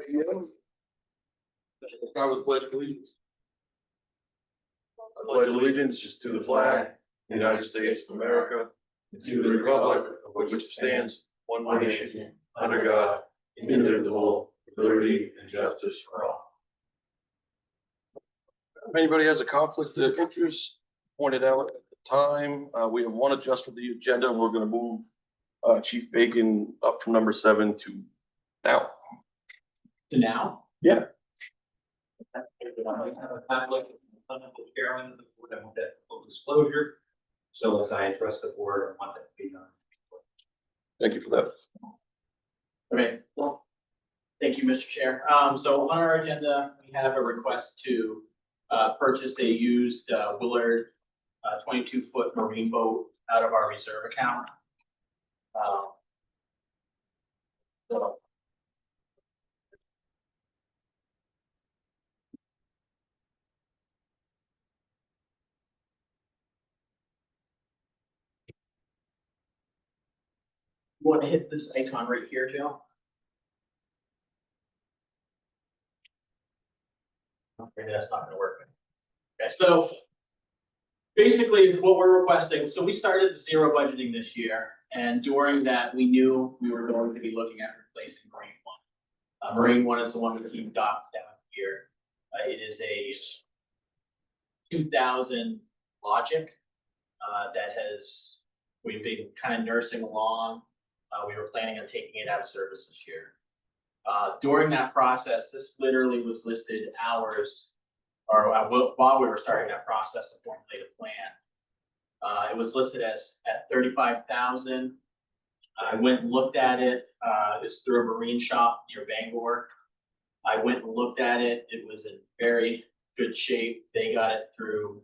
p.m. Start with pledge of allegiance. I pledge allegiance to the flag of the United States of America, and to the republic of which it stands, one nation, under God, indivisible, with liberty and justice for all. If anybody has a conflict of interest pointed out at the time, we have one adjustment to the agenda. We're going to move Chief Bacon up from number 7 to now. To now? Yeah. I have a conflict with Carolyn, the board, I want that full disclosure. So as I address the board, I want that to be done. Thank you for that. Okay, well, thank you, Mr. Chair. So on our agenda, we have a request to purchase a used Willard 22-foot marine boat out of our reserve account. So you want to hit this icon right here, Joe? Okay, that's not gonna work. Okay, so basically what we're requesting, so we started the zero budgeting this year, and during that, we knew we were going to be looking at replacing Marine One. Marine One is the one that keep docked down here. It is a 2000 Logic that we've been kind of nursing along. We were planning on taking it out of service this year. During that process, this literally was listed hours, or while we were starting that process to formulate a plan. It was listed as at 35,000. I went and looked at it. It's through a marine shop near Bangor. I went and looked at it. It was in very good shape. They got it through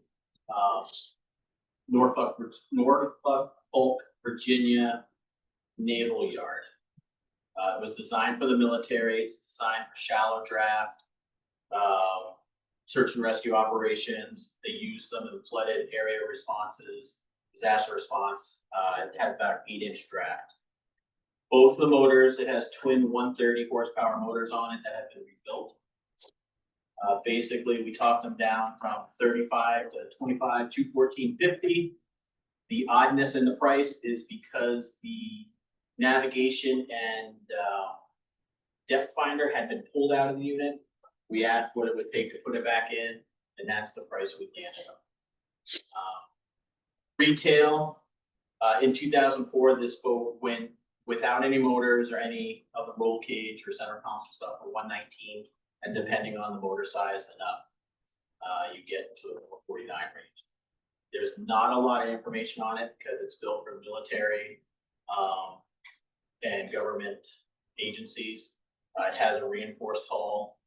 Norfolk, Virginia Naval Yard. It was designed for the military. It's designed for shallow draft, search and rescue operations. They use some of the flooded area responses, disaster response. It has about 8-inch draft. Both the motors, it has twin 130 horsepower motors on it that have been rebuilt. Basically, we talked them down from 35 to 25 to 1450. The oddness in the price is because the navigation and depth finder had been pulled out of the unit. We asked what it would take to put it back in, and that's the price we landed on. Retail, in 2004, this boat went without any motors or any of the roll cage or center console stuff for $119, and depending on the motor size and up, you get to the 49 range. There's not a lot of information on it because it's built for military and government agencies. It has a reinforced hull.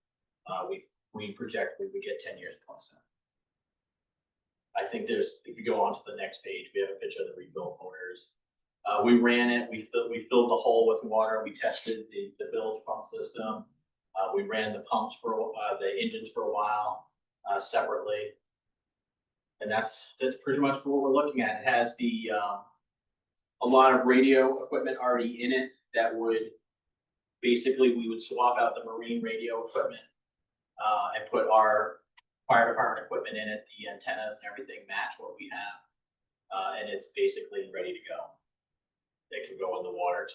We project we would get 10 years plus. I think if you go on to the next page, we have a picture of the rebuilt motors. We ran it, we filled the hull with water. We tested the bilge pump system. We ran the pumps for the engines for a while separately. And that's pretty much what we're looking at. It has a lot of radio equipment already in it that would basically, we would swap out the marine radio equipment and put our fire department equipment in it. The antennas and everything match what we have. And it's basically ready to go. They can go in the water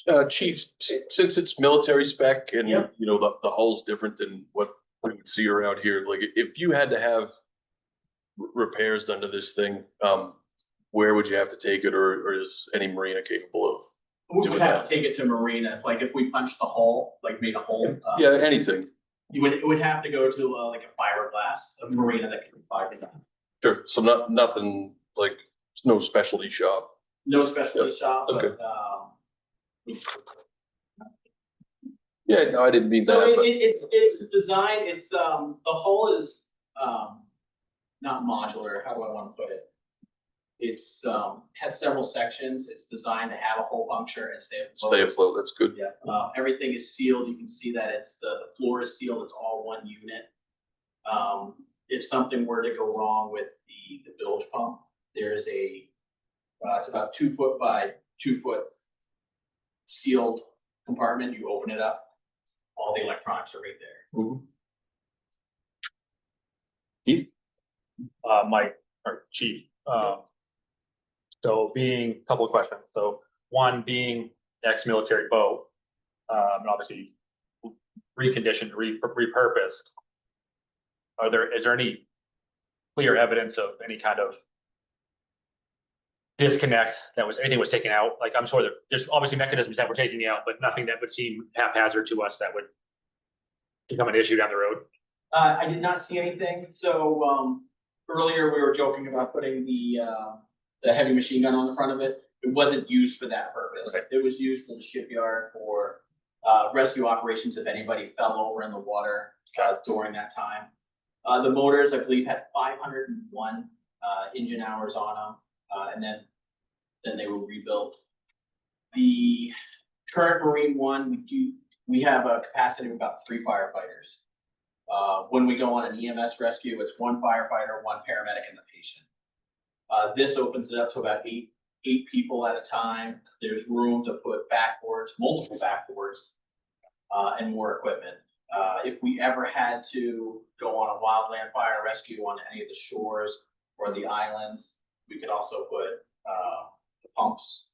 tomorrow. Chief, since it's military spec and Yep. you know the hull's different than what we would see around here, like if you had to have repairs done to this thing, where would you have to take it, or is any marina capable of? We would have to take it to marina. If we punched the hull, made a hole. Yeah, anything. It would have to go to like a fiberglass, a marina that can fiber that. Sure. So nothing like no specialty shop. No specialty shop, Okay. but Yeah, no, I didn't mean so that. it's designed. It's the hull is not modular. How do I want to put it? It's has several sections. It's designed to have a hole puncture and stay afloat. Stay afloat. That's good. Yeah. Everything is sealed. You can see that it's the floor is sealed. It's all one unit. If something were to go wrong with the bilge pump, there's it's about 2 foot by 2 foot sealed compartment, you open it up, all the electronics are right there. Mike, or Chief, so being, a couple of questions, so one being ex-military boat, and obviously reconditioned, repurposed. Is there any clear evidence of any kind of disconnect anything was taken out? Like, I'm sure there's obviously mechanisms that were taking out, but nothing that would seem haphazard to us that would become an issue down the road. I did not see anything, so, earlier we were joking about putting the heavy machine gun on the front of it. It wasn't used for that purpose. Right. It was used in the shipyard for, rescue operations if anybody fell over in the water, during that time. The motors, I believe, had 501, engine hours on them, and then they were rebuilt. The current Marine One, we have a capacity of about 3 firefighters. When we go on an EMS rescue, it's 1 firefighter, 1 paramedic, and the patient. This opens it up to about eight people at a time. There's room to put backboards, multiple backboards, and more equipment. If we ever had to go on a wildland fire rescue on any of the shores or the islands, we could also put the pumps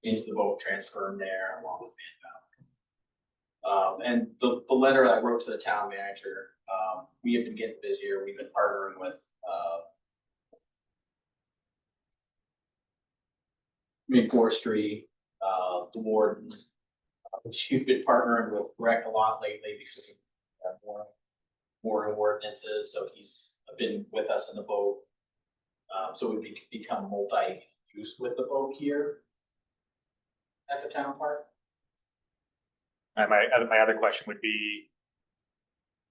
into the boat, transfer them there along with manpower. And the letter I wrote to the town manager, we have been getting busier. We've been partnering with forestry, the wardens. We've been partnering with Greg a lot lately because we have more ordinances, so he's been with us in the boat. So we've become multi-use with the boat here at the town park. And my other question would be,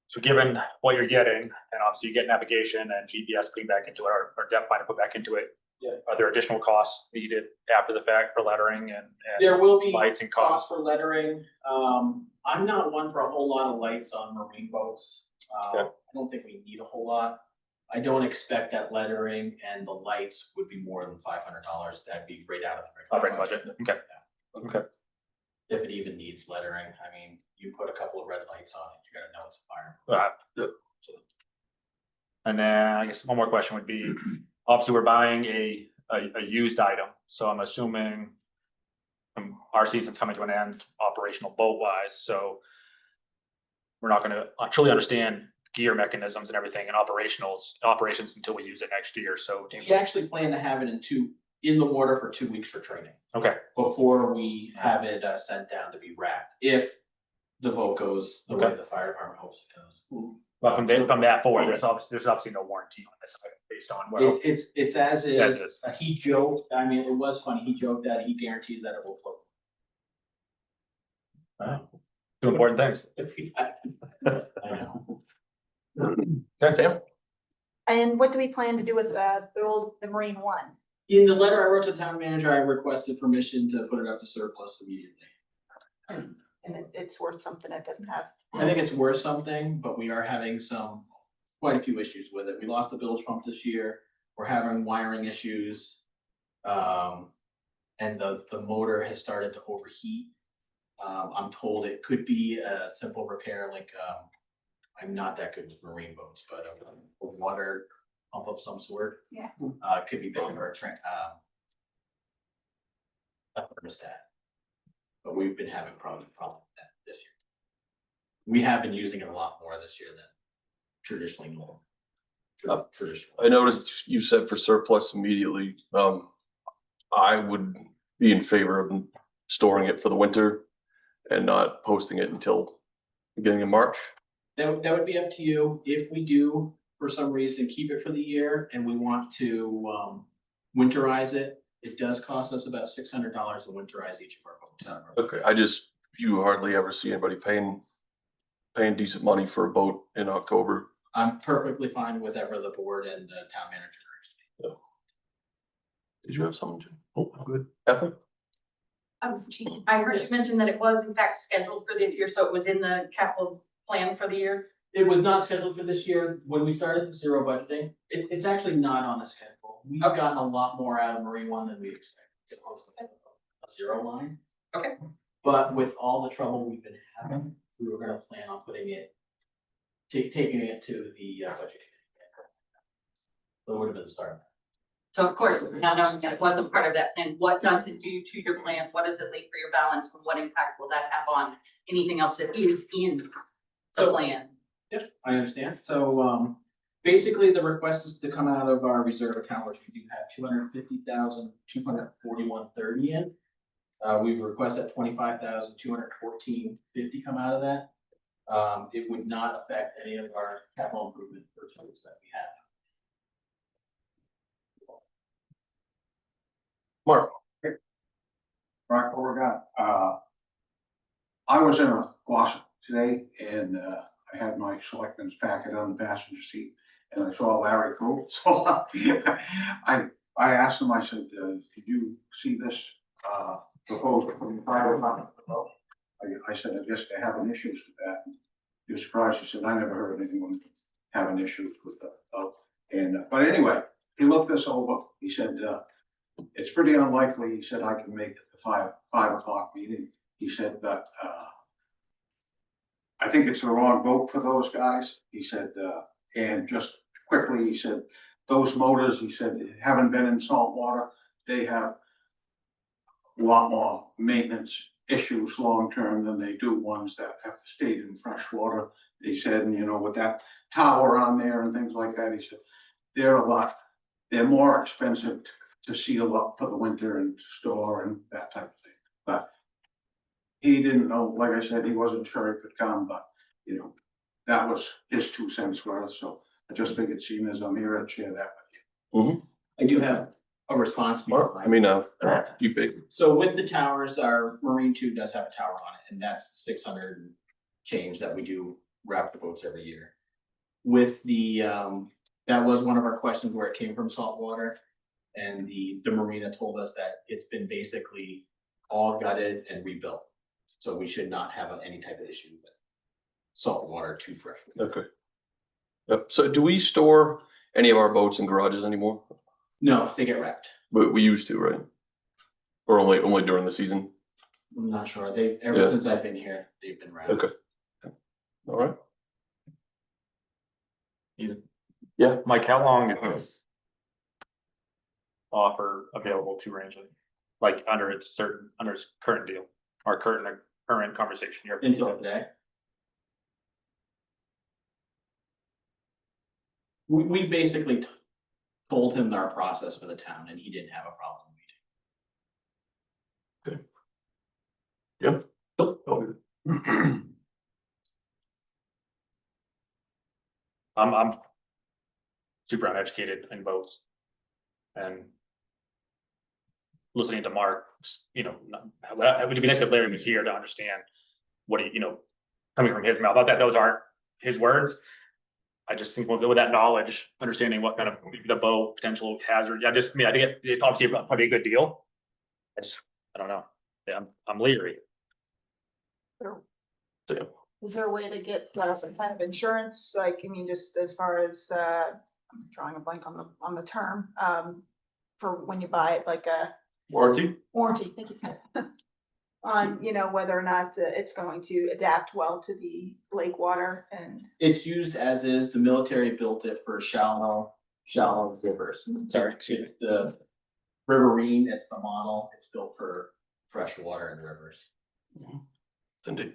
so given what you're getting, and obviously you get navigation and GPS putting back into it, or depth finder put back into it. Yeah. Are there additional costs needed after the fact for lettering and There will be lights and costs costs? for lettering. I'm not one for a whole lot of lights on marine boats. Okay. I don't think we need a whole lot. I don't expect that lettering and the lights would be more than $500. That'd be right out of the Operating budget, okay, okay. If it even needs lettering, I mean, you put a couple of red lights on it, you're gonna know it's a fire. And then I guess one more question would be, obviously we're buying a used item, so I'm assuming our season's coming to an end operational boat wise, so we're not gonna truly understand gear mechanisms and everything and operations until we use it next year. So We actually plan to have it in the water for 2 weeks for training okay, before we have it sent down to be wrapped. If the vote goes the way the fire department hopes it goes. but from that forward, there's obviously no warranty on this based on well, It's as is. As is. He joked, I mean, it was funny. He joked that he guarantees that it will float. two important things. I know. Okay, Sam. And what do we plan to do with the Marine One? In the letter I wrote to the town manager, I requested permission to put it up to surplus immediately. And it's worth something it doesn't have. I think it's worth something, but we are having quite a few issues with it. We lost the bilge pump this year. We're having wiring issues. And the motor has started to overheat. I'm told it could be a simple repair, like, I'm not that good with marine boats, but a water pump of some sort. Yeah. Could be better for a thermostat. But we've been having problem with that this year. We have been using it a lot more this year than traditionally normal. Traditional. I noticed you said for surplus immediately. I would be in favor of storing it for the winter and not posting it until beginning of March. That would be up to you. If we do, for some reason, keep it for the year and we want to winterize it, it does cost us about $600 to winterize each of our boats. Okay, you hardly ever see anybody paying decent money for a boat in October. I'm perfectly fine with whatever the board and the town manager. Did you have something, Jim? Oh, good. Ethan? I heard it mentioned that it was in fact scheduled for this year, so it was in the capital plan for the year. It was not scheduled for this year. When we started the zero budgeting, it's actually not on the schedule. We've gotten a lot more out of Marine One than we expected. It's supposed to be a zero line. Okay. But with all the trouble we've been having, we were gonna plan on putting it, taking it to the budget committee. That would have been the start. So of course, now knowing that it wasn't part of that plan, what does it do to your plans? What does it leave for your balance? And what impact will that have on anything else that is in the So- plan? Yep, I understand. So, basically the request is to come out of our reserve account, which we do have 250,241.30 in. We request that 25,214.50 come out of that. It would not affect any of our capital improvement purchases that we have. Mark, Mark Oregon, I was in a Gloucester today and, I had my selectmen's packet on the passenger seat and I saw Larry Crowe. So I asked him, I said, did you see this, proposal from the fire department? I said, I guess they're having issues with that. He was surprised. He said, I never heard anyone having issues with the, but anyway, he looked this over. He said, it's pretty unlikely, he said, I can make the 5 o'clock meeting. He said, but, I think it's the wrong vote for those guys. He said, and just quickly, he said, those motors, he said, haven't been in salt water. They have a lot more maintenance issues long-term than they do ones that have stayed in fresh water. He said, and you know, with that tower on there and things like that, he said, they're more expensive to seal up for the winter and store and that type of thing. But he didn't know, like I said, he wasn't sure he could come, but you know, that was his 2 cents worth. So I just figured, seeing as I'm here, I'd share that with you. I do have a response. Mark, you big. So with the towers, our Marine 2 does have a tower on it, and that's 600 and change that we do wrap the boats every year. With the, that was one of our questions where it came from saltwater. And the marina told us that it's been basically all gutted and rebuilt. So we should not have any type of issue with saltwater to fresh water. Okay. Yep. So do we store any of our boats in garages anymore? No, they get wrecked. But we used to, right? Or only during the season? I'm not sure. Ever since I've been here, they've been wrecked. Okay. All right. Mike, how long is this offer available to Rangeley? Like under its current deal, our current conversation here? Until today. We basically told him our process for the town and he didn't have a problem meeting. Yep. I'm super uneducated in boats. And listening to Mark, you know, it would be nice if Larry was here to understand what he, you know, coming from his mouth. Not that those aren't his words. I just think with that knowledge, understanding what kind of the boat potential hazard, I think it's obviously probably a good deal. I don't know. Yeah, I'm leery. So, Is there a way to get some kind of insurance, like, I mean, just as far as, I'm drawing a blank on the term, for when you buy it, like a warranty? warranty, thank you. On, you know, whether or not it's going to adapt well to the lake water and. It's used as is. The military built it for shallow rivers. Sorry, excuse me. The Riverine, it's the model. It's built for fresh water and rivers. Cindy.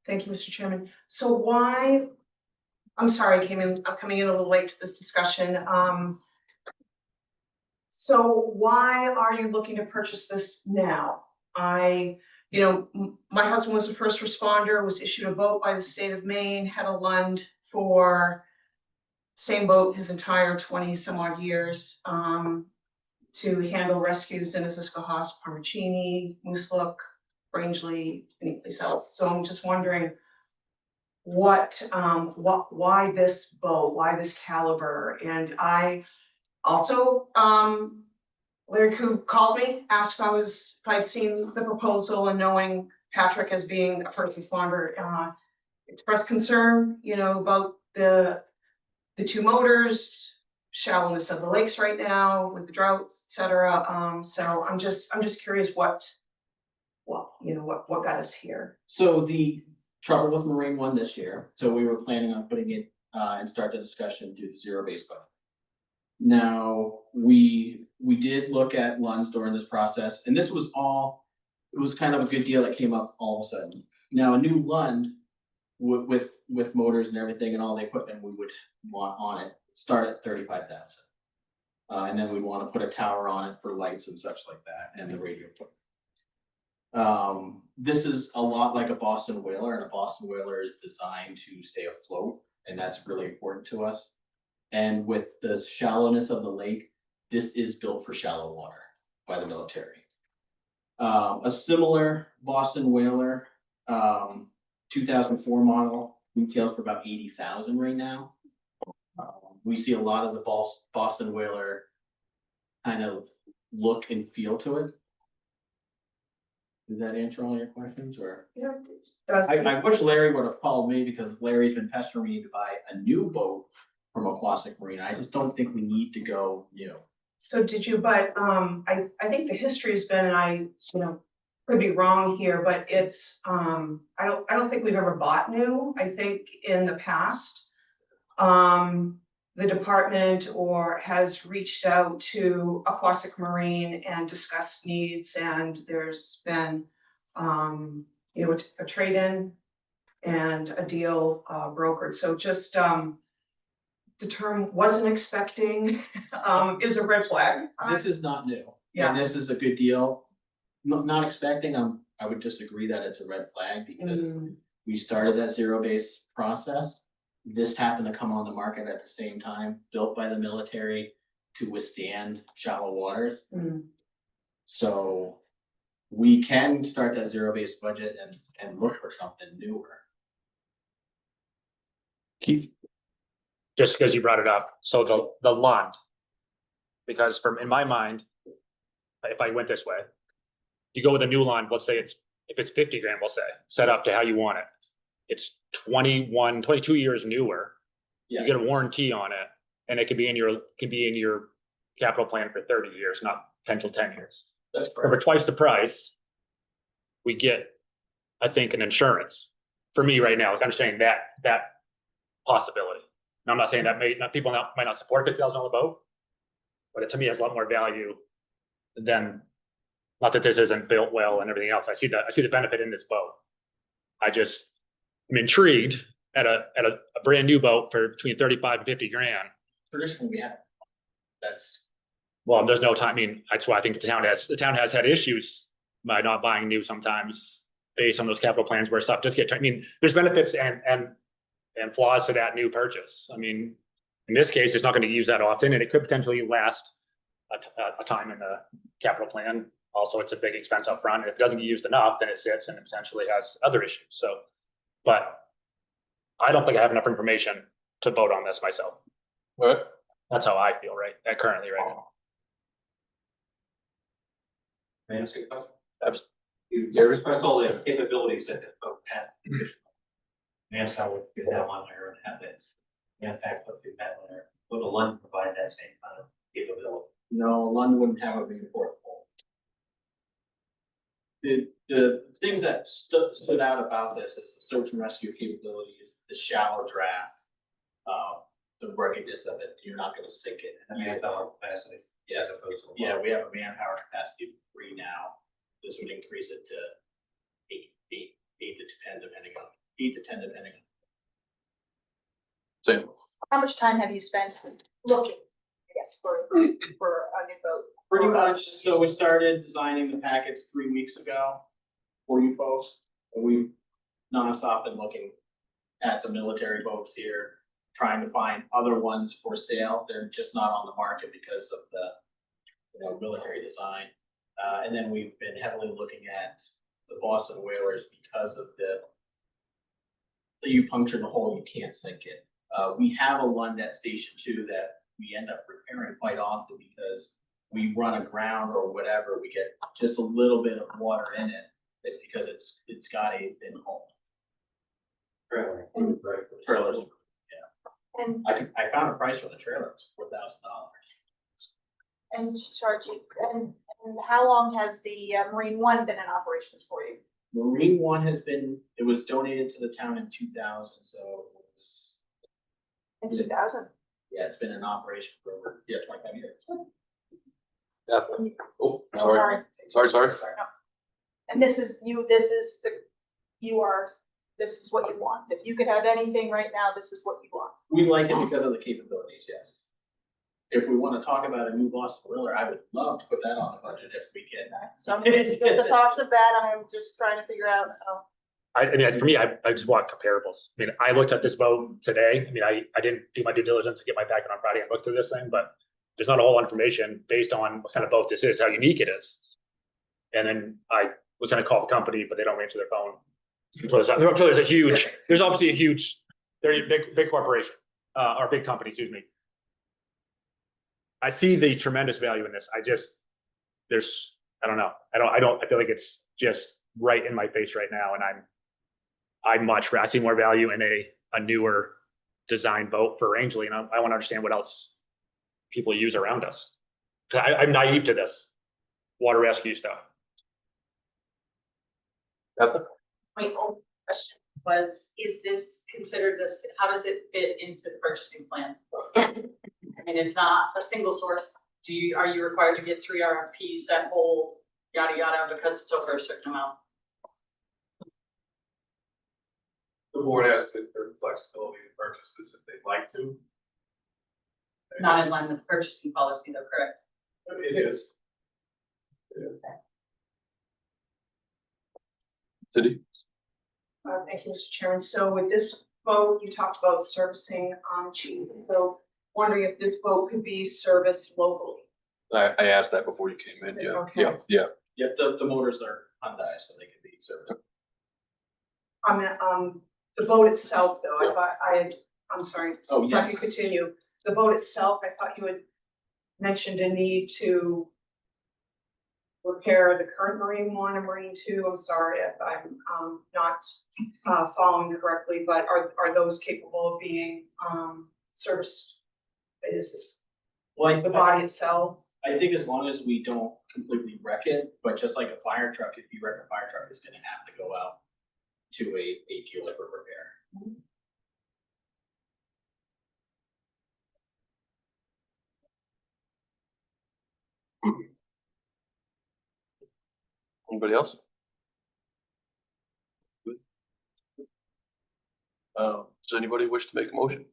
Thank you, Mr. Chairman. So why, I'm sorry, I'm coming in a little late to this discussion. So why are you looking to purchase this now? You know, my husband was a first responder, was issued a boat by the state of Maine, had a Lund for same boat his entire 20 some odd years, to handle rescues in Aziscohas, Parmacini, Mooselook, Rangeley, any place else. So I'm just wondering why this boat, why this caliber? And I also, Larry Koob called me, asked if I'd seen the proposal, and knowing Patrick as being a first responder, expressed concern, you know, about the 2 motors, shallowness of the lakes right now with the droughts, et cetera. So I'm just curious what well, you know, what got us here? So the trouble with Marine One this year, so we were planning on putting it, and start the discussion, do the zero-based budget. Now, we did look at Lunds during this process, and this was all, it was kind of a good deal that came up all of a sudden. Now, a new Lund with motors and everything and all the equipment we would want on it, start at 35,000. And then we'd want to put a tower on it for lights and such like that, and the radio equipment. This is a lot like a Boston whaler, and a Boston whaler is designed to stay afloat, and that's really important to us. And with the shallowness of the lake, this is built for shallow water by the military. A similar Boston whaler, 2004 model, retails for about 80,000 right now. We see a lot of the Boston whaler kind of look and feel to it. Did that answer all your questions, or? Yeah. I wish Larry would have called me, because Larry's been pestering me to buy a new boat from Aquatic Marine. I just don't think we need to go new. So did you, but, I think the history has been, and I, you know, could be wrong here, but it's, I don't think we've ever bought new. I think in the past, the department has reached out to Aquatic Marine and discussed needs, and there's been, you know, a trade-in and a deal, brokered. So just, the term "wasn't expecting" is a red flag. This is not new. Yeah. And this is a good deal. Not expecting, I would disagree that it's a red flag, because we started that zero-base process. This happened to come on the market at the same time, built by the military to withstand shallow waters. So we can start that zero-based budget and look for something newer. Keith, just because you brought it up, so the Lund, because in my mind, if I went this way, you go with a new Lund, let's say if it's 50 grand, we'll say, set up to how you want it. It's 22 years newer. You get a warranty on it, and it can be in your capital plan for 30 years, not potential 10 years. That's For twice the price, we get, I think, an insurance. For me right now, like understanding that possibility. Now, I'm not saying that people might not support $50,000 boat, but it to me has a lot more value than, not that this isn't built well and everything else. I see the benefit in this boat. I'm intrigued at a brand new boat for between 35 and 50 grand. Traditionally, we have. That's. Well, there's no time. I mean, that's why I think the town has had issues by not buying new sometimes based on those capital plans where stuff just I mean, there's benefits and flaws to that new purchase. I mean, in this case, it's not going to use that often, and it could potentially last a time in the capital plan. Also, it's a big expense up front. If it doesn't get used enough, then it sits and it potentially has other issues. So, but I don't think I have enough information to vote on this myself. What? That's how I feel currently right now. May I ask a question? Absolutely. There is all the capabilities that the boat had. Manpower would get that on there and have that. Impact what you have on there. Would a Lund provide that same kind of capability? No, London wouldn't have a big portable. The things that stood out about this is the search and rescue capabilities, the shallow draft, the ruggedness of it. You're not going to sink it. Manpower capacity. Yeah. As opposed to. Yeah, we have a manpower capacity of 3 now. This would increase it to 8 to 10 depending on 8 to 10 depending on. Same. How much time have you spent looking, I guess, for a new boat? Pretty much. So we started designing the packets 3 weeks ago for you folks. And we've nonstop been looking at the military boats here, trying to find other ones for sale. They're just not on the market because of the military design. And then we've been heavily looking at the Boston whalers because of you puncture the hole, you can't sink it. We have a Lund at Station 2 that we end up repairing quite often because we run aground or whatever, we get just a little bit of water in it. It's because it's got a thin hull. Trailers. And I found a price for the trailer, it's $4,000. And sorry, Chief, and how long has the Marine One been in operations for you? Marine One it was donated to the town in 2000, so it was, In 2000? yeah, it's been in operation for over, 25 years. Yeah. Oh, sorry, sorry. No. And this is this is what you want. If you could have anything right now, this is what you want. We like it because of the capabilities, yes. If we want to talk about a new Boston Whaler, I would love to put that on the budget if we can. So I'm just, the thoughts of that, I'm just trying to figure out, I mean, for me, I just want comparables. I mean, I looked at this boat today. I mean, I didn't do my due diligence to get my packet on Friday and look through this thing, but there's not a whole lot of information based on what kind of boat this is, how unique it is. And then I was gonna call the company, but they don't answer their phone. So there's obviously a huge, very big corporation, or big company, excuse me. I see the tremendous value in this. I don't know. I feel like it's just right in my face right now. And I see more value in a newer design boat for Rangeley. And I want to understand what else people use around us. I'm naive to this water rescue stuff. My own question was, is this considered this, how does it fit into the purchasing plan? I mean, it's not a single source. Are you required to get 3 RFPs, that whole yada yada, because it's over a certain amount? The board has the flexibility to purchase this if they'd like to. Not in line with purchasing policy though, correct? It is. Cindy? Thank you, Mr. Chairman. So with this boat, you talked about servicing Chief. So wondering if this boat could be serviced locally. I asked that before you came in, yeah, Okay. yeah. Yep, the motors are Hyundai, so they can be serviced. The boat itself, though, I'm sorry. Oh, If I yes. could continue, the boat itself, I thought you had mentioned a need to repair the current Marine One and Marine Two. I'm sorry if I'm not following correctly, but are those capable of being serviced? Is this Well, the body itself? I think as long as we don't completely wreck it, but just like a fire truck, if you wreck a fire truck, it's gonna have to go out to a dealer for repair. Anybody else? Good. Does anybody wish to make a motion?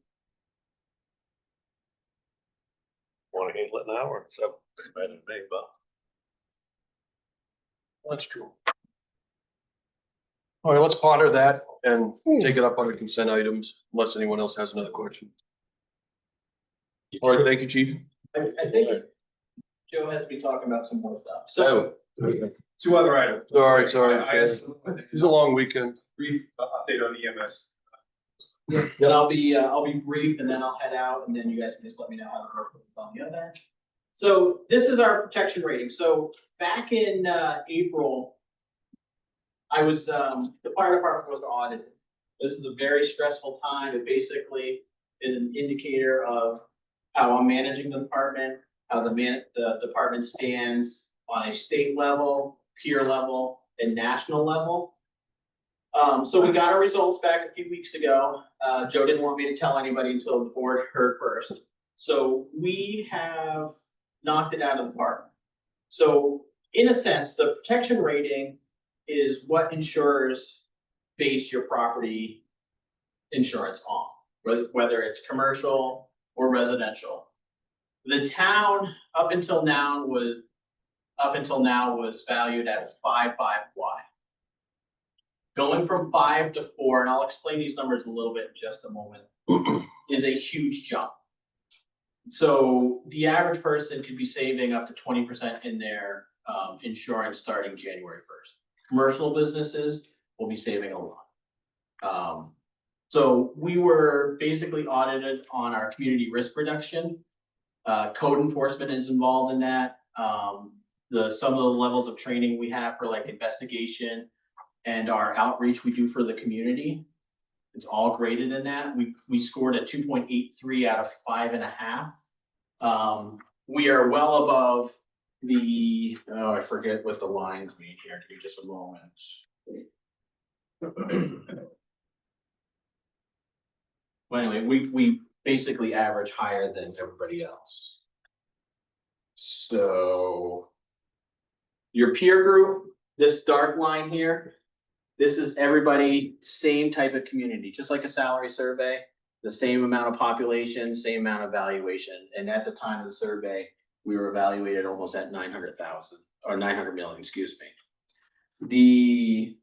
Want to handle it now or so? It's better than me, but. That's true. All right, let's ponder that and take it up under consent items unless anyone else has another question. All right, thank you, chief. I think Joe has been talking about some more stuff. So, Two other items. sorry. I assume It's a long weekend. brief update on EMS. Then I'll be brief and then I'll head out and then you guys can just let me know how to work with it on the other. So this is our protection rating. So back in April, I was, the fire department was audited. This is a very stressful time. It basically is an indicator of how I'm managing the department, how the department stands on a state level, peer level, and national level. So we got our results back a few weeks ago. Joe didn't want me to tell anybody until the board heard first. So we have knocked it out of the park. So in a sense, the protection rating is what insurers base your property insurance on, whether it's commercial or residential. The town up until now was valued at 5.5 wide. Going from 5 to 4, and I'll explain these numbers a little bit in just a moment, is a huge jump. So the average person could be saving up to 20% in their insurance starting January 1st. Commercial businesses will be saving a lot. So we were basically audited on our community risk reduction. Code enforcement is involved in that. Some of the levels of training we have for like investigation and our outreach we do for the community, it's all graded in that. We scored a 2.83 out of 5.5. we are well above the, oh, I forget what the lines mean here, give me just a moment. Well, anyway, we basically average higher than everybody else. So your peer group, this dark line here, this is everybody, same type of community, just like a salary survey, the same amount of population, same amount of valuation. And at the time of the survey, we were evaluated almost at 900,000 or 900 million, excuse me. The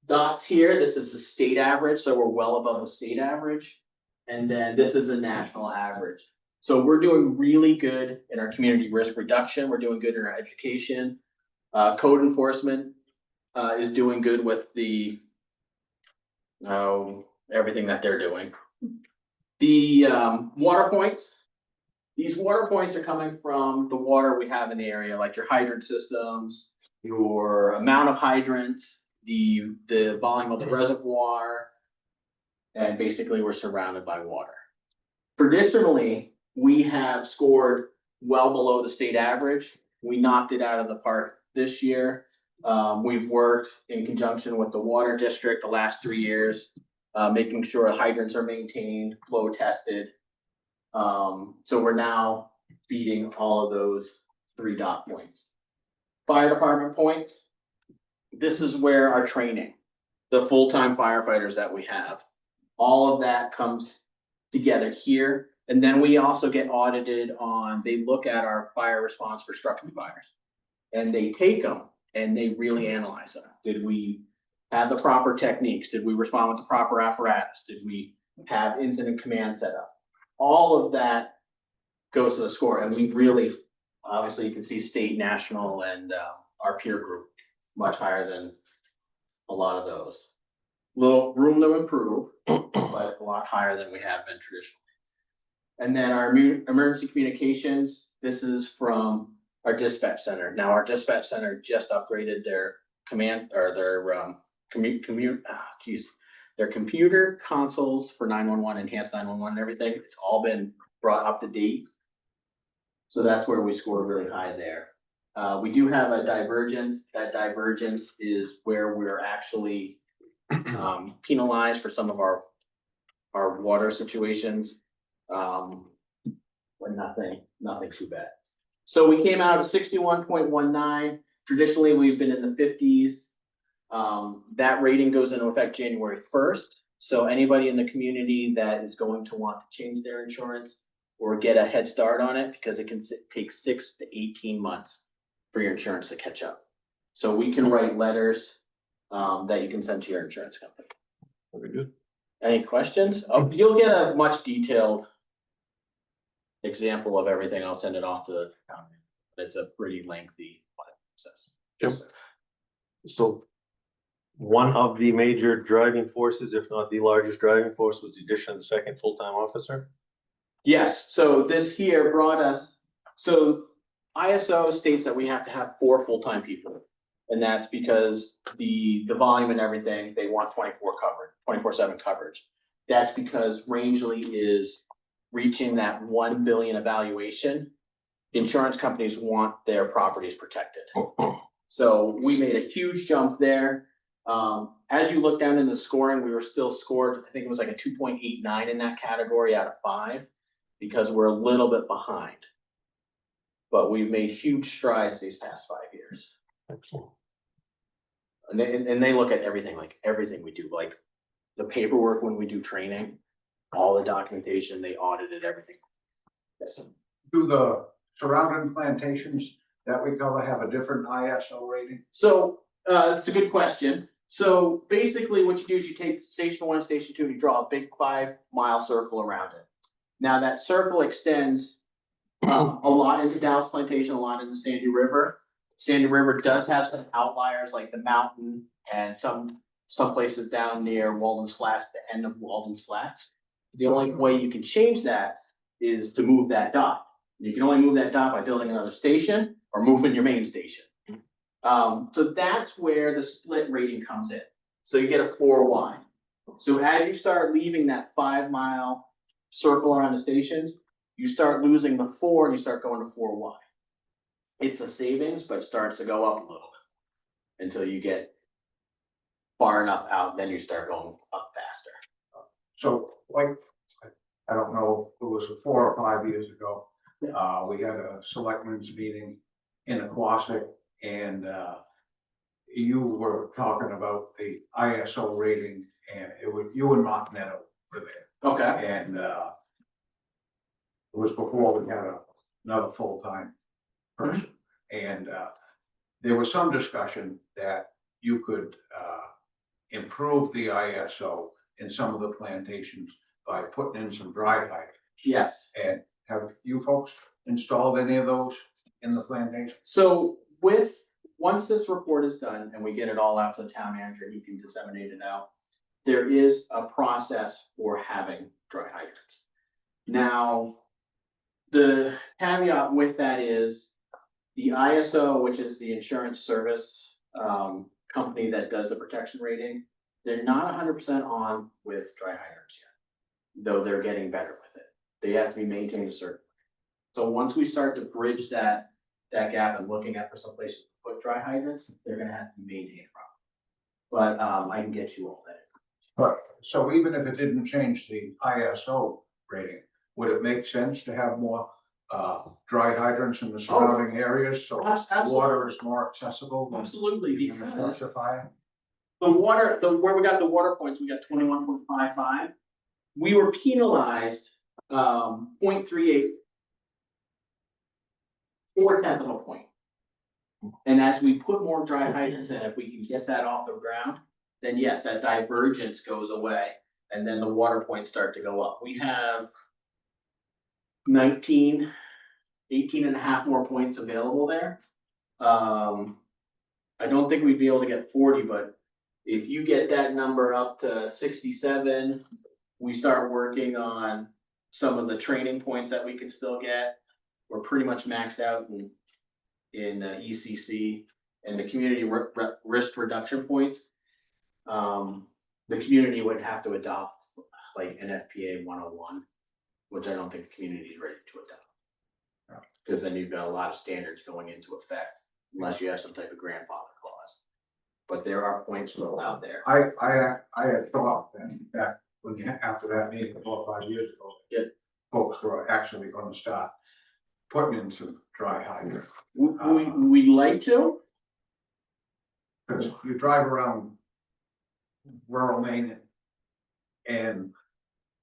dots here, this is the state average, so we're well above the state average. And then this is a national average. So we're doing really good in our community risk reduction. We're doing good in our education. Code enforcement is doing good with the everything that they're doing. The water points. These water points are coming from the water we have in the area, like your hydrant systems, your amount of hydrants, the volume of the reservoir, and basically we're surrounded by water. Traditionally, we have scored well below the state average. We knocked it out of the park this year. We've worked in conjunction with the water district the last 3 years, making sure hydrants are maintained, flow tested. So we're now beating all of those 3 dot points. Fire department points. This is where our training, the full-time firefighters that we have, all of that comes together here. And then we also get audited on, they look at our fire response for structure fires. And they take them and they really analyze them. Did we have the proper techniques? Did we respond with the proper apparatus? Did we have incident command set up? All of that goes to the score. And we really, obviously you can see state, national, and our peer group much higher than a lot of those. Little room to improve, but a lot higher than we have been traditionally. And then our emergency communications, this is from our dispatch center. Now our dispatch center just upgraded their command or their their computer consoles for 911, enhanced 911 and everything. It's all been brought up to date. So that's where we score really high there. We do have a divergence. That divergence is where we're actually penalized for some of our water situations. But nothing too bad. So we came out at 61.19. Traditionally, we've been in the 50s. That rating goes into effect January 1st. So anybody in the community that is going to want to change their insurance or get a head start on it, because it can take 6 to 18 months for your insurance to catch up. So we can write letters that you can send to your insurance company. Very good. Any questions? You'll get a much detailed example of everything. I'll send it off to the county. It's a pretty lengthy process. Yep. So one of the major driving forces, if not the largest driving force, was the addition of the second full-time officer. Yes, so this here brought us, so ISO states that we have to have 4 full-time people. And that's because the volume and everything, they want 24/7 coverage. That's because Rangeley is reaching that 1 billion evaluation. Insurance companies want their properties protected. So we made a huge jump there. As you look down in the scoring, we were still scored, I think it was like a 2.89 in that category out of 5, because we're a little bit behind. But we've made huge strides these past 5 years. Excellent. And they look at everything, like everything we do, like the paperwork when we do training, all the documentation, they audited everything. Yes. Do the surrounding plantations that we cover have a different ISO rating? So it's a good question. So basically what you do is you take station 1, station 2, and you draw a big 5-mile circle around it. Now that circle extends a lot into Dallas Plantation, a lot into Sandy River. Sandy River does have some outliers like the mountain and some places down near Walden's Flats, the end of Walden's Flats. The only way you can change that is to move that dot. You can only move that dot by building another station or moving your main station. So that's where the split rating comes in. So you get a 4 So as you start leaving that 5-mile circle around the stations, You start losing the 4 and you start going to 4Y. It's a savings, but it starts to go up a little bit until you get far enough out, then you start going up faster. So like, I don't know, it was 4 or 5 years ago, we had a selectmen's meeting in Aquasic, and you were talking about the ISO rating, and it was, you and Montanetto were there, Okay. and it was before we had another full-time person. And there was some discussion that you could improve the ISO in some of the plantations by putting in some dry hydrants. Yes. And have you folks installed any of those in the plantation? So once this report is done and we get it all out to the town manager, he can disseminate it out. There is a process for having dry hydrants. Now, the caveat with that is the ISO, which is the insurance service company that does the protection rating, they're not 100% on with dry hydrants yet, though they're getting better with it. They have to be maintained a certain way. So once we start to bridge that gap and looking at for some places to put dry hydrants, they're gonna have to be maintained properly. But I can get you all that. But, so even if it didn't change the ISO rating, would it make sense to have more dry hydrants in the surrounding areas, so Absolutely. water is more accessible than Absolutely, in a because structure fire? the water, where we got the water points, we got 21.55. We were penalized 0.38, 4/10 of a point. And as we put more dry hydrants in, if we can get that off the ground, then yes, that divergence goes away, and then the water points start to go up. We have 18 and a half more points available there. I don't think we'd be able to get 40, but if you get that number up to 67, we start working on some of the training points that we can still get. We're pretty much maxed out in ECC and the community risk reduction points. The community would have to adopt like an FPA 101, which I don't think the community is ready to adopt. Because then you've got a lot of standards going into effect, unless you have some type of grandfather clause. But there are points still out there. I had thought that when after that meeting 4 or 5 years ago, Yeah. folks were actually gonna start putting in some dry hydrants. We'd like to. Because you drive around rural Maine and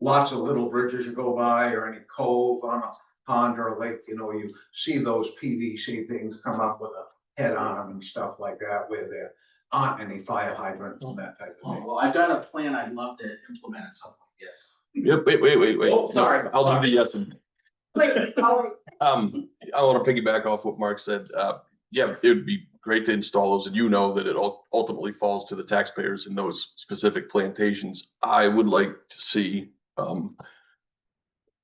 lots of little bridges you go by, or any cove on a pond or a lake, you know, you see those PVC things come up with a head on them and stuff like that, where there aren't any fire hydrants and that type of thing. Well, I've got a plan I'd love to implement at some point, yes. Yep, wait. Oh, sorry. I'll do the yes and. Wait, I want to piggyback off what Mark said. Yeah, it would be great to install those, and you know that it ultimately falls to the taxpayers in those specific plantations. I would like to see,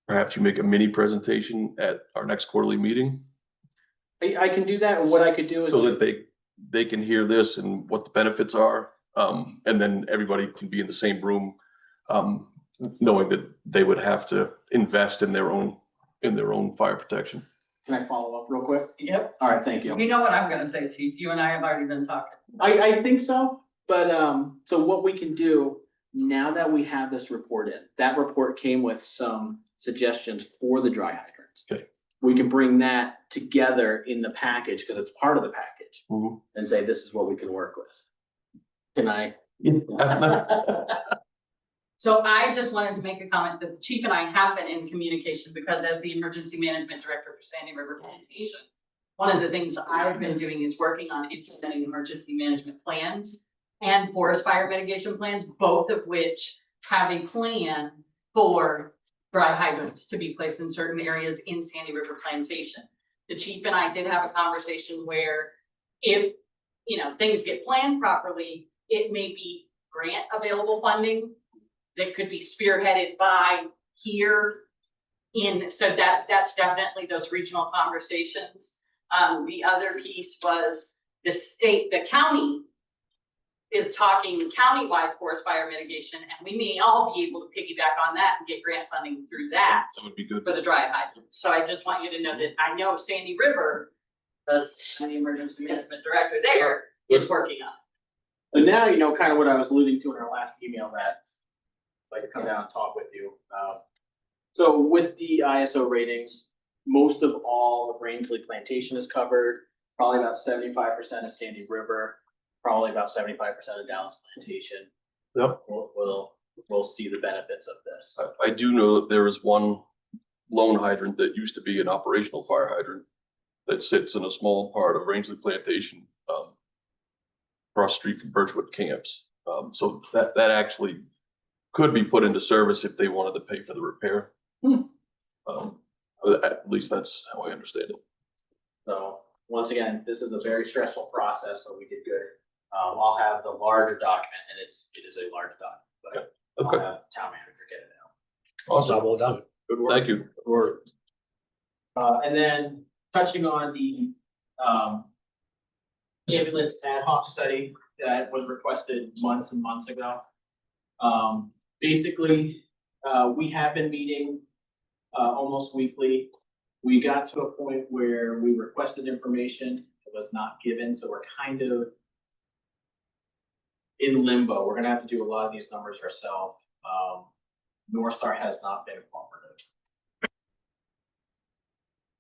perhaps you make a mini presentation at our next quarterly meeting, I can do that, and what I could do is. so that they can hear this and what the benefits are. And then everybody can be in the same room, knowing that they would have to invest in their own fire protection. Can I follow up real quick? Yep, All right, thank you. you know what I'm gonna say, Chief, you and I have already been talking. I think so, but, so what we can do, now that we have this report in, that report came with some suggestions for the dry hydrants. Okay. We can bring that together in the package, because it's part of the package, Mhm. and say, this is what we can work with. Can I? So I just wanted to make a comment that the chief and I have been in communication, because as the emergency management director for Sandy River Plantation, one of the things I've been doing is working on implementing emergency management plans and forest fire mitigation plans, both of which have a plan for dry hydrants to be placed in certain areas in Sandy River Plantation. The chief and I did have a conversation where if, things get planned properly, it may be grant available funding that could be spearheaded by here so that's definitely those regional conversations. The other piece was the county is talking countywide forest fire mitigation, and we may all be able to piggyback on that and get grant funding through that That would be good. for the dry hydrant. So I just want you to know that I know Sandy River, as the emergency management director there, is working on it. So now you know kind of what I was alluding to in our last email that I'd like to come down and talk with you. So with the ISO ratings, most of all of Rangeley Plantation is covered, probably about 75% of Sandy River, probably about 75% of Downs Plantation. Yep. We'll see the benefits of this. I do know that there is one lone hydrant that used to be an operational fire hydrant that sits in a small part of Rangeley Plantation, across the street from Birchwood Camps. So that actually could be put into service if they wanted to pay for the repair. At least that's how I understand it. So once again, this is a very stressful process, but we did good. I'll have the larger document, and it is a large document, but Okay, I'll have the town manager get it out. awesome. Well done. Good work. Thank you. Good work. And then touching on the, ambulance ad hoc study that was requested months and months ago. Basically, we have been meeting, almost weekly. We got to a point where we requested information, it was not given, so we're kind of in limbo. We're gonna have to do a lot of these numbers ourselves. North Star has not been cooperative.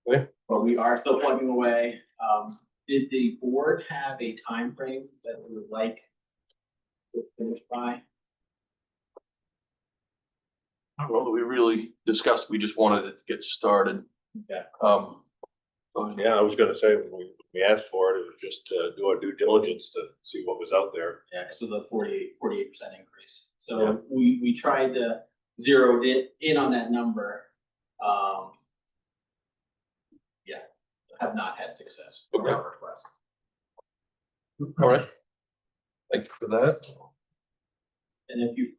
Okay. But we are still plugging away. Did the board have a time frame that we would like to finish by? I don't know that we really discussed, we just wanted it to get started. Yeah. Yeah, I was gonna say, when we asked for it, it was just to do our due diligence to see what was out there. Yeah, so the 48% increase. Yeah. So we tried to zero it in on that number. Yeah, have not had success with our request. All right. Thank you for that. And if you,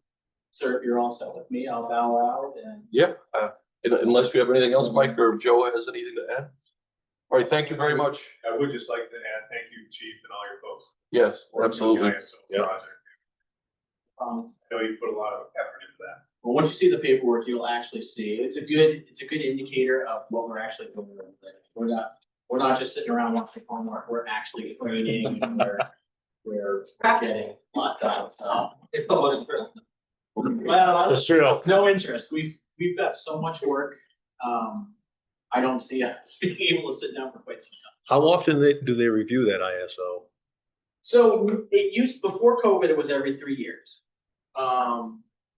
sir, if you're all set with me, I'll bow out and. Yeah, unless you have anything else, Mike, or Joe has anything to add? All right, thank you very much. I would just like to add, thank you, chief, and all your folks. Yes, working on the absolutely. ISO Yeah. project. I know you put a lot of effort into that. Well, once you see the paperwork, you'll actually see, it's a good indicator of what we're actually doing with it. We're not just sitting around watching homework, we're actually training and we're getting a lot done, so. It's almost true. Well, It's true. no interest, we've got so much work, I don't see us being able to sit down for quite some time. How often do they review that ISO? So it used, before COVID, it was every 3 years.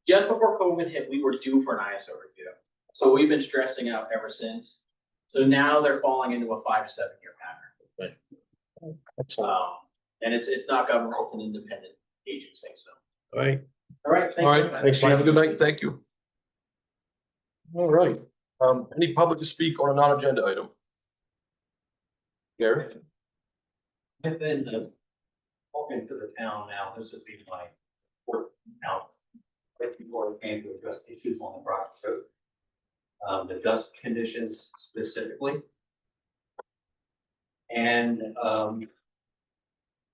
Just before COVID hit, we were due for an ISO review. So we've been stressing out ever since. So now they're falling into a 5 to 7 year pattern. And it's not government, it's an independent agency, so. All right. All right, thank you. All right, Thanks, have a Chief. good night, thank you. All right, any public to speak on a non-agenda item? Gary? I've been talking to the town now, this has been my fourth town, right before I came to address issues on the Brock Road. The dust conditions specifically. And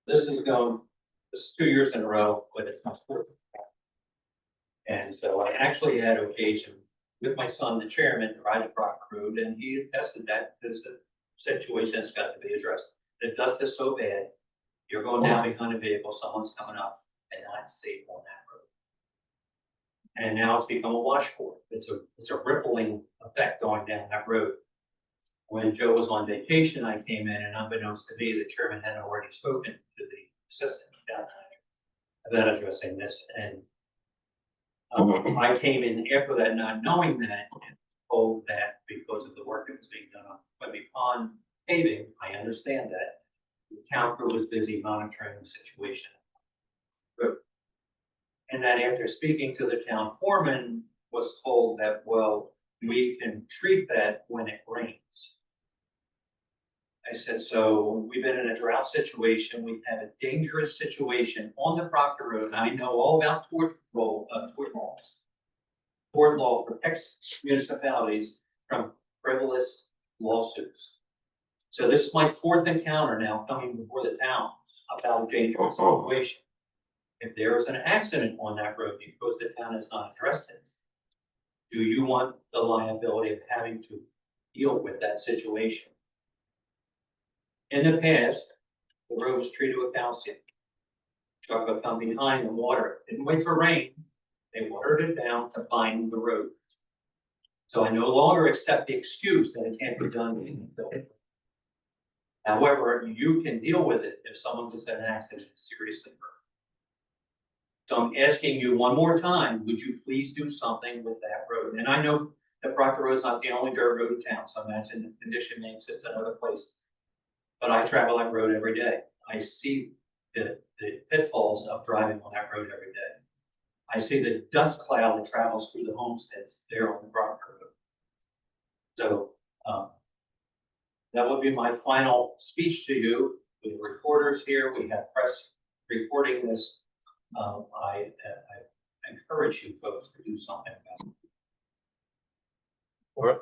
this is 2 years in a row, but it's not fourth. And so I actually had occasion with my son, the chairman, to ride a Brock Road, and he attested that there's a situation that's got to be addressed. The dust is so bad, you're going down behind a vehicle, someone's coming up, and not safe on that road. And now it's become a washboard. It's a rippling effect going down that road. When Joe was on vacation, I came in, and unbeknownst to me, the chairman had already spoken to the assistant town manager about addressing this. And I came in after that, not knowing that, and told that because of the work that was being done on Webby Pond paving, I understand that. The town crew was busy monitoring the situation. And then after speaking to the town foreman, was told that, well, we can treat that when it rains. I said, so we've been in a drought situation, we've had a dangerous situation on the Proctor Road, and I know all about tort laws. Tort law protects municipalities from frivolous lawsuits. So this is my fourth encounter now coming before the town about a dangerous situation. If there is an accident on that road because the town has not addressed it, do you want the liability of having to deal with that situation? In the past, the road was treated with calcium. Truck was come behind and water, didn't wait for rain, they watered it down to bind the road. So I no longer accept the excuse that it can't be done in the field. However, you can deal with it if someone was in an accident and seriously hurt. So I'm asking you one more time, would you please do something with that road? And I know that Proctor Road is not the only dirt road in town, so imagine the condition may exist in other places. But I travel that road every day. I see the pitfalls of driving on that road every day. I see the dust cloud that travels through the homesteads there on the Proctor Road. So, that would be my final speech to you. We have reporters here, we have press reporting this. I encourage you folks to do something about it. All right.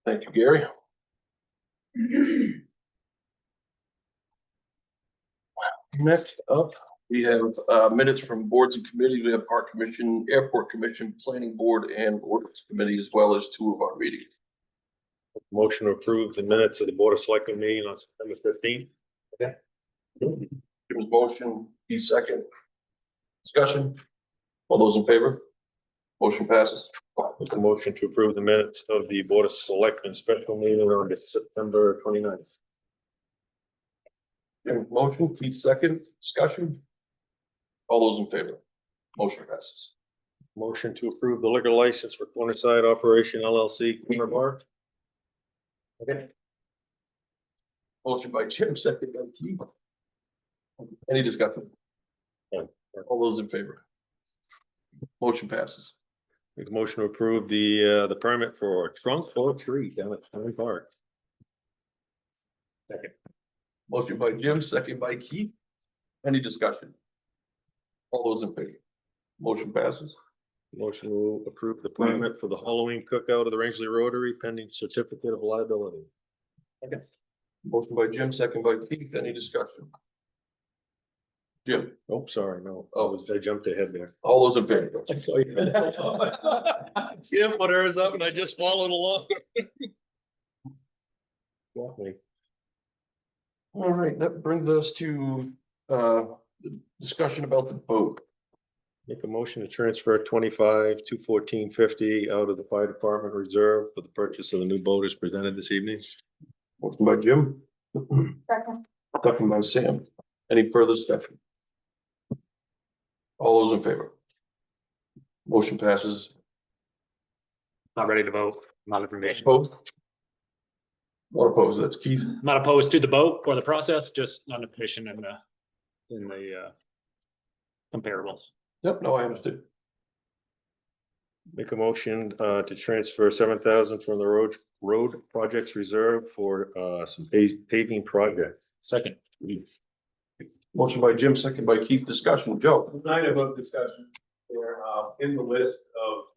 Thank you, Gary. Next up, we have minutes from boards and committees. We have Park Commission, Airport Commission, Planning Board, and Ordinance Committee, as well as 2 of our meetings. Motion to approve the minutes of the Board of Selectmen meeting on September 15th. Jim's motion, Keith's second. Discussion. All those in favor? Motion passes. Make a motion to approve the minutes of the Board of Selectmen special meeting on September 29th. Jim's motion, Keith's second. Discussion. All those in favor? Motion passes. Motion to approve the liquor license for Cornerside Operation LLC Corner Bar. Okay. Motion by Jim, second by Keith. Any discussion? Yeah. All those in favor? Motion passes. Make a motion to approve the permit for a trunk or tree down at Town Park. Second. Motion by Jim, second by Keith. Any discussion? All those in favor? Motion passes. Motion to approve the permit for the Halloween cookout of the Rangeley Rotary pending certificate of liability. Okay. Motion by Jim, second by Keith. Any discussion? Jim, Oh, sorry, no. I jumped ahead there. all those in favor? I saw you. Jim put hers up and I just followed along. Got me. All right, that brings us to the discussion about the boat. Make a motion to transfer 25-214-50 out of the fire department reserve for the purchase of the new boat as presented this evening. Motion by Jim. Second. Second by Sam. Any further discussion? All those in favor? Motion passes. Not ready to vote, not information. Opposed? Not opposed, that's Keith. Not opposed to the vote or the process, just not information in the comparables. Yep, no, I understood. Make a motion to transfer 7,000 from the road projects reserve for some paving project. Second. Motion by Jim, second by Keith. Discussion, Joe. Item of discussion, there, in the list of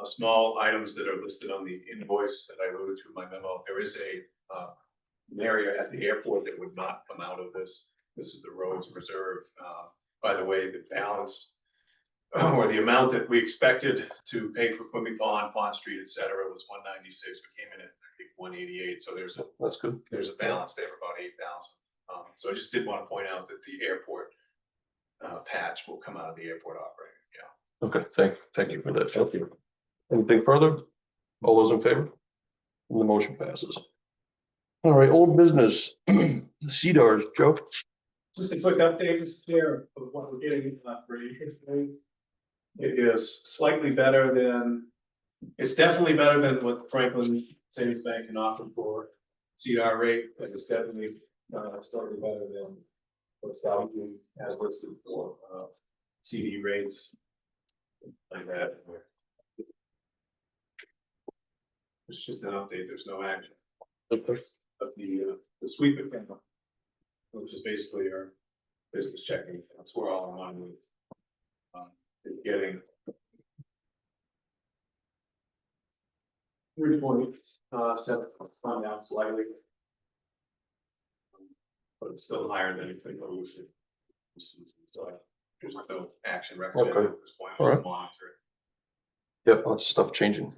small items that are listed on the invoice that I alluded to in my memo, there is an area at the airport that would not come out of this. This is the roads reserve. By the way, the balance or the amount that we expected to pay for Quimby Pond, Pond Street, et cetera, was 196. We came in at, I think, 188. So there's That's good. a balance there of about 8,000. So I just did want to point out that the airport patch will come out of the airport operating. Yeah. Okay, thank you for that. Thank you. Anything further? All those in favor? And the motion passes. All right, old business, the CDRs, Joe. Just a quick update, Mr. Chair, of what we're getting into operations rate. It is slightly better than, it's definitely better than what Franklin Savings Bank can offer for CDR rate, but it's definitely slightly better than what Southie has listed for CD rates. Like that. It's just an update, there's no action. Of the sweep account, which is basically our business checking, that's where all our money is getting. 3.7 down slightly. But it's still higher than anything that we should. So There's no action recommended Okay. at this point. All right. Monitor it. Yep, lots of stuff changing.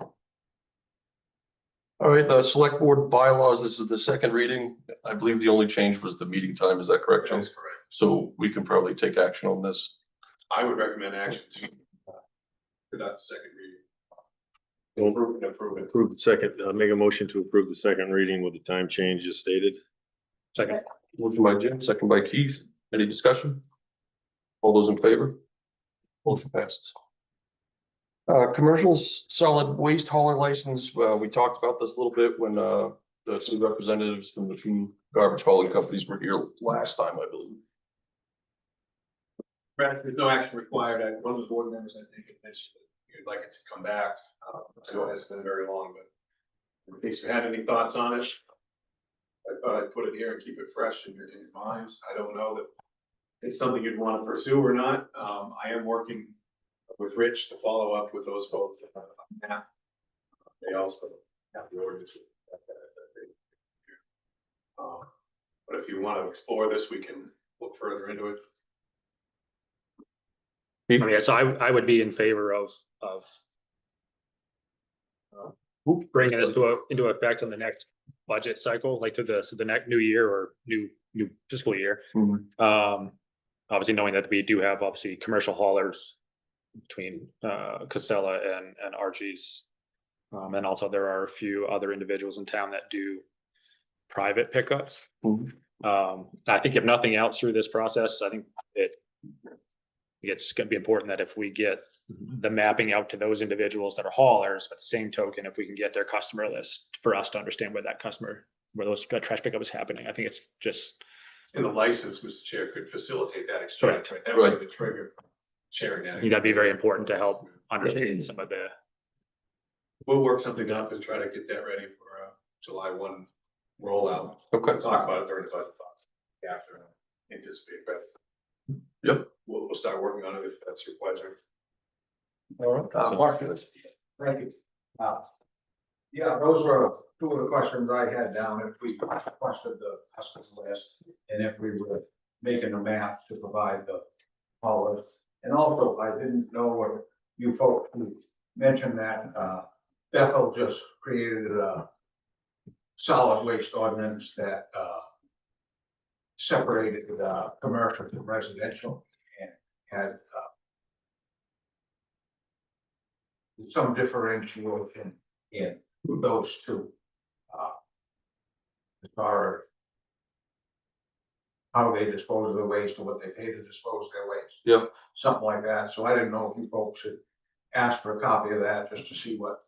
All right, the select board bylaws, this is the second reading. I believe the only change was the meeting time. Is that correct, That John? is correct. So we can probably take action on this. I would recommend action to conduct the second reading. Approve it. Approve the second, make a motion to approve the second reading with the time change as stated. Second. Motion by Jim, second by Keith. Any discussion? All those in favor? Motion passes. Commercial solid waste hauler license, we talked about this a little bit when, the two representatives from the two garbage hauling companies were here last time, I believe. Brad, there's no action required. One of the board members, I think, had mentioned that you'd like it to come back. I know it hasn't been very long, but in case you had any thoughts on it, I thought I'd put it here and keep it fresh in your minds. I don't know that it's something you'd want to pursue or not. I am working with Rich to follow up with those folks. They also have the ordinance. But if you want to explore this, we can look further into it. Yeah, so I would be in favor of bringing this into effect on the next budget cycle, like to the next new year or new fiscal year. Obviously knowing that we do have obviously commercial haulers between Casella and Archie's. And also there are a few other individuals in town that do private pickups. I think if nothing else through this process, I think it's gonna be important that if we get the mapping out to those individuals that are haulers, but the same token, if we can get their customer list for us to understand where those trash pickup is happening, I think it's just. And the license, Mr. Chair, could facilitate that exchange. Correct. That would be the trigger sharing that. I think that'd be very important to help understand some of the. We'll work something out to try to get that ready for July 1 rollout. Okay. We'll talk about it during the budget process after anticipate, but. Yep. We'll start working on it if that's your pleasure. All right, Mark, thank you. Yeah, those were two of the questions I had down, if we requested the customer list, and if we were making a map to provide the haulers. And also, I didn't know what you folks mentioned that, Bethel just created a solid waste ordinance that, separated, commercial from residential and had, some differentiation in those two. As far as how they dispose of the waste or what they pay to dispose of their waste. Yep. Something like that. So I didn't know if you folks should ask for a copy of that just to see what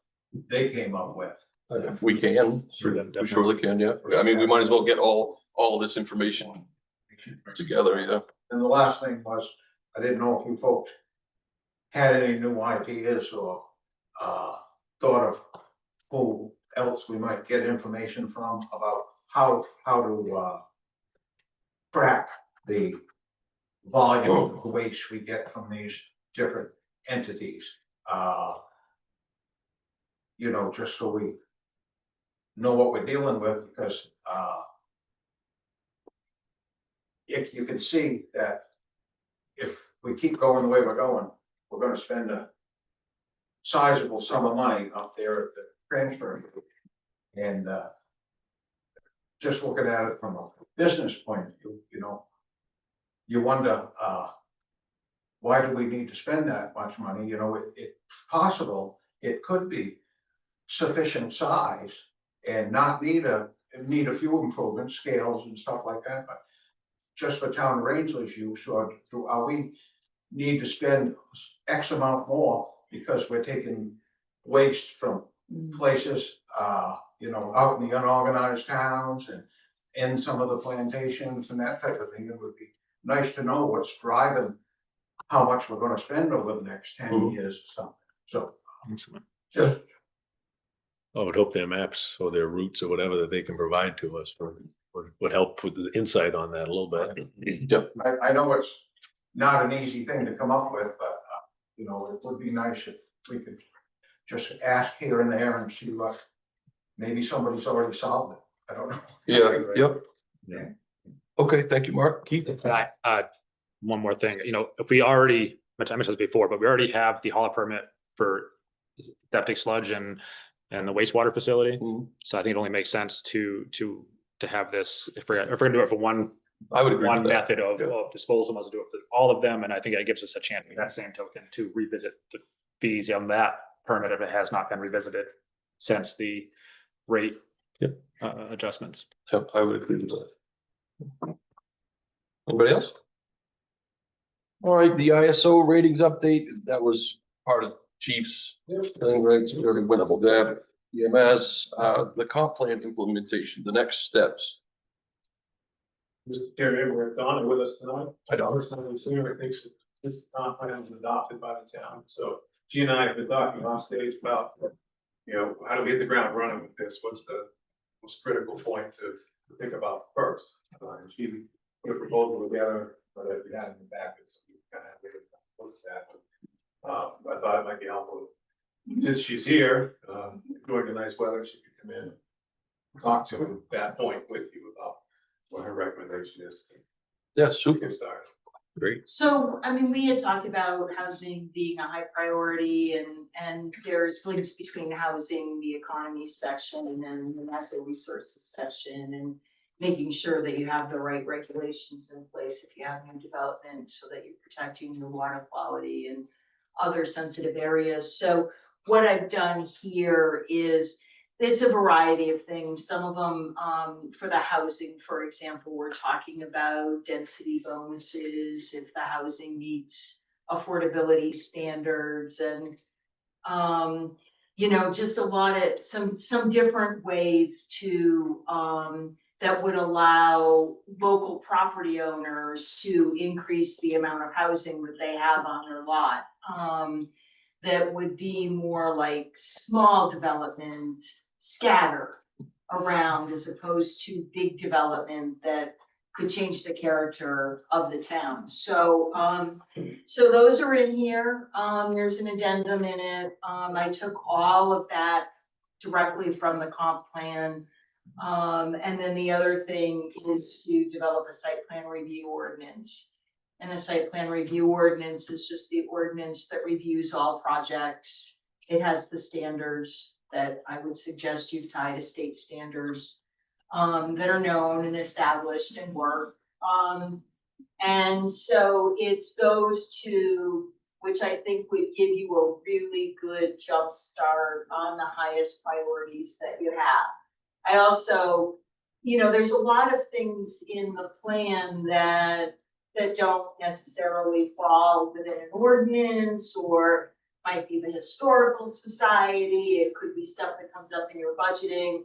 they came up with. If we can, we surely can, yeah. I mean, we might as well get all of this information together, yeah. And the last thing was, I didn't know if you folks had any new ideas or thought of who else we might get information from about how to track the volume of waste we get from these different entities. You know, just so we know what we're dealing with, because if you can see that if we keep going the way we're going, we're gonna spend a sizable sum of money up there at the transfer. And just looking at it from a business point of view, you know, you wonder, why do we need to spend that much money? You know, it's possible, it could be sufficient size and not need a few improvements, scales and stuff like that, but just for town of Rangeley's use, or are we need to spend X amount more because we're taking waste from places, you know, out in the unorganized towns and in some of the plantations and that type of thing. It would be nice to know what's driving how much we're gonna spend over the next 10 years or something. So just, I would hope their maps or their routes or whatever that they can provide to us would help with the insight on that a little bit. Yep. I know it's not an easy thing to come up with, but, you know, it would be nice if we could just ask here and there and see what, maybe somebody's already solved it. I don't know. Yeah, yep. Yeah. Okay, thank you, Mark. Keith? one more thing, if we already, I mentioned this before, but we already have the hauler permit for septic sludge and the wastewater facility. Mhm. So I think it only makes sense to have this, if we're gonna do it for one I would agree with one that. method of disposal, must do it for all of them, and I think that gives us a chance, in that same token, to revisit the fees on that permit if it has not been revisited since the rate Yep. adjustments. Yep, I would agree with that. Anybody else? All right, the ISO ratings update, that was part of Chief's thing, right? So we already went over that. EMS, the comp plan implementation, the next steps. Mr. Chairman, we're Donna with us tonight. I don't. Personally, sooner thinks this comp plan was adopted by the town, so she and I have been talking off stage about, how do we hit the ground running with this? What's the most critical point to think about first? And she put a proposal together that we had in the back, so we kind of really close that. I thought it might be helpful, since she's here, enjoying the nice weather, she could come in, and talk to that point with you about what her recommendation is to Yes, super. get started. Great. So, I mean, we had talked about housing being a high priority and there's links between housing, the economy section and the natural resources section and making sure that you have the right regulations in place if you have new development so that you're protecting your water quality and other sensitive areas. So what I've done here is it's a variety of things. Some of them, for the housing, for example, we're talking about density bonuses if the housing meets affordability standards and, just a lot of, some different ways to, that would allow local property owners to increase the amount of housing that they have on their lot. That would be more like small development scatter around as opposed to big development that could change the character of the town. So, so those are in here. There's an addendum in it. I took all of that directly from the comp plan. And then the other thing is to develop a site plan review ordinance. And a site plan review ordinance is just the ordinance that reviews all projects. It has the standards that I would suggest you tie to state standards that are known and established and work. And so it's those two, which I think would give you a really good jump start on the highest priorities that you have. I also, there's a lot of things in the plan that don't necessarily fall within an ordinance or might be the historical society. It could be stuff that comes up in your budgeting.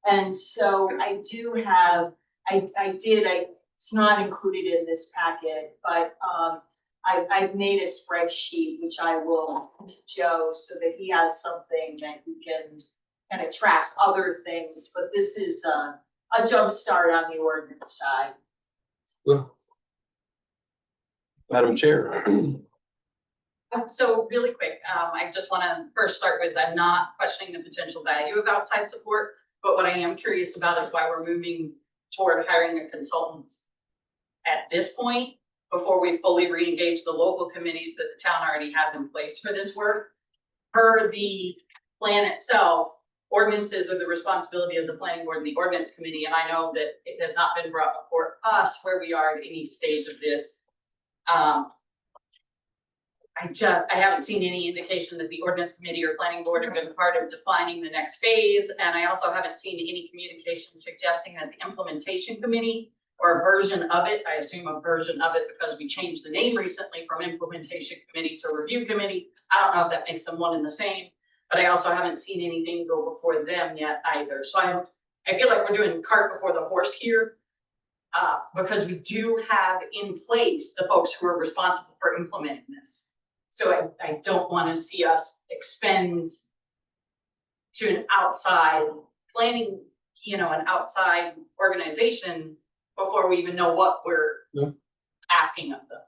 And so I do have, it's not included in this packet, but I've made a spreadsheet, which I will to Joe so that he has something that he can kind of track other things, but this is a jump start on the ordinance side. Well, Madam Chair. So really quick, I just wanna first start with, I'm not questioning the potential value of outside support, but what I am curious about is why we're moving toward hiring a consultant at this point, before we fully re-engage the local committees that the town already has in place for this work. Per the plan itself, ordinances are the responsibility of the planning board and the ordinance committee, and I know that it has not been brought before us where we are at any stage of this. I haven't seen any indication that the ordinance committee or planning board have been part of defining the next phase, and I also haven't seen any communication suggesting that the implementation committee or a version of it, I assume a version of it because we changed the name recently from implementation committee to review committee. I don't know if that makes them one and the same, but I also haven't seen anything go before them yet either. So I feel like we're doing cart before the horse here, because we do have in place the folks who are responsible for implementing this. So I don't want to see us expend to an outside planning, an outside organization before we even know what we're asking of them.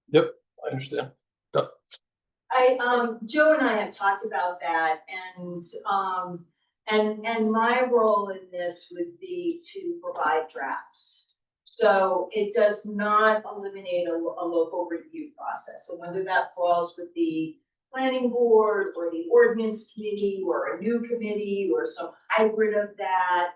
Yep, I understand. Yep. Joe and I have talked about that and my role in this would be to provide drafts. So it does not eliminate a local review process, and whether that falls with the planning board or the ordinance committee or a new committee or some hybrid of that,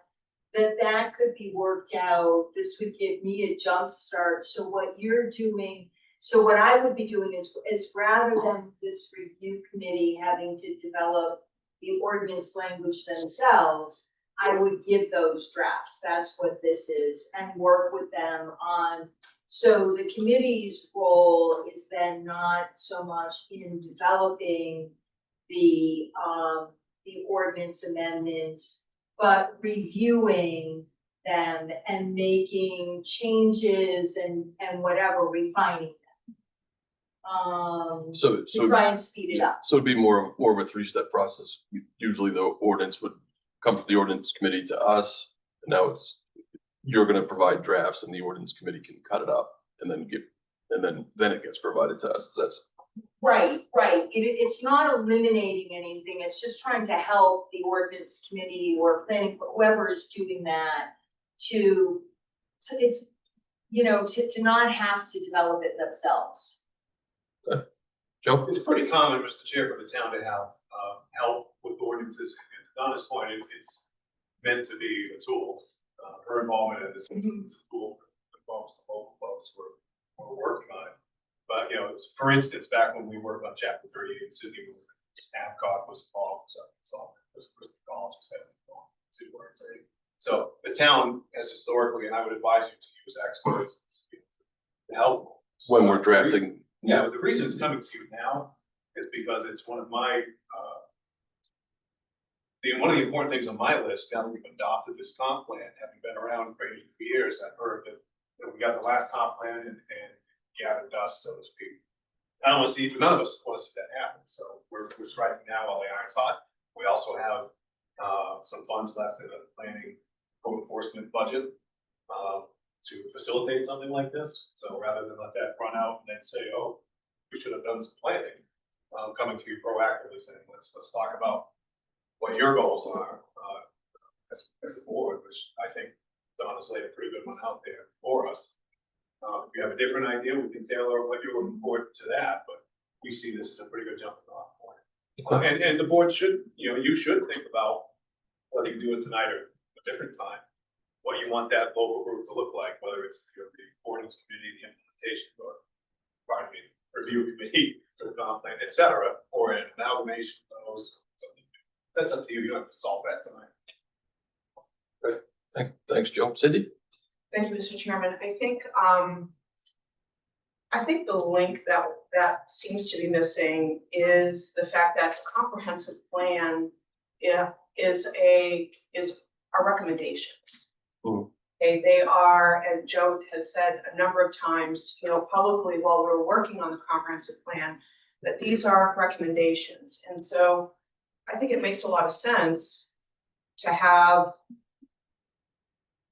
that could be worked out. This would give me a jump start. So what you're doing, so what I would be doing is rather than this review committee having to develop the ordinance language themselves, I would give those drafts. That's what this is, and work with them on. So the committee's role is then not so much in developing the ordinance amendments, but reviewing them and making changes and whatever, refining them. So, To try and speed it up. So it'd be more of a three-step process. Usually the ordinance would come from the ordinance committee to us. And now you're gonna provide drafts and the ordinance committee can cut it up and then then it gets provided to us. Right. It's not eliminating anything. It's just trying to help the ordinance committee or planning, whoever is doing that to not have to develop it themselves. Joe? It's pretty common, Mr. Chair, for the town to have help with ordinances. And on this point, it's meant to be a tool. Her involvement in this is a tool that involves the local folks who are working on it. But, for instance, back when we worked on Chapter 38 in Sydney, Adcock was involved, so college was heading to work. So the town has historically, and I would advise you to use experts to help. When we're drafting. Yeah, the reason it's coming to you now is because it's one of my, one of the important things on my list, now that we've adopted this comp plan, having been around for years, I've heard that we got the last comp plan and gathered dust, so to speak. None of us want to see that happen, so we're striking now while the iron's hot. We also have some funds left in the planning code enforcement budget to facilitate something like this. So rather than let that run out and then say, oh, we should have done some planning, coming to you proactively saying, let's talk about what your goals are as a board, which I think Donna's laid a pretty good one out there for us. If you have a different idea, we can tailor what you're looking for to that, but we see this as a pretty good jumping off point. And the board should, you should think about whether you do it tonight or a different time, what you want that local group to look like, whether it's the ordinance committee, the implementation, or review committee, or the comp plan, et cetera, or an amalgamation of those. That's up to you. You don't have to solve that tonight. Great. Thanks, Joe. Cindy? Thank you, Mr. Chairman. I think the link that seems to be missing is the fact that the comprehensive plan is our recommendations. Mm. Okay, they are, as Joe has said a number of times, publicly while we're working on the comprehensive plan, that these are recommendations. And so I think it makes a lot of sense to have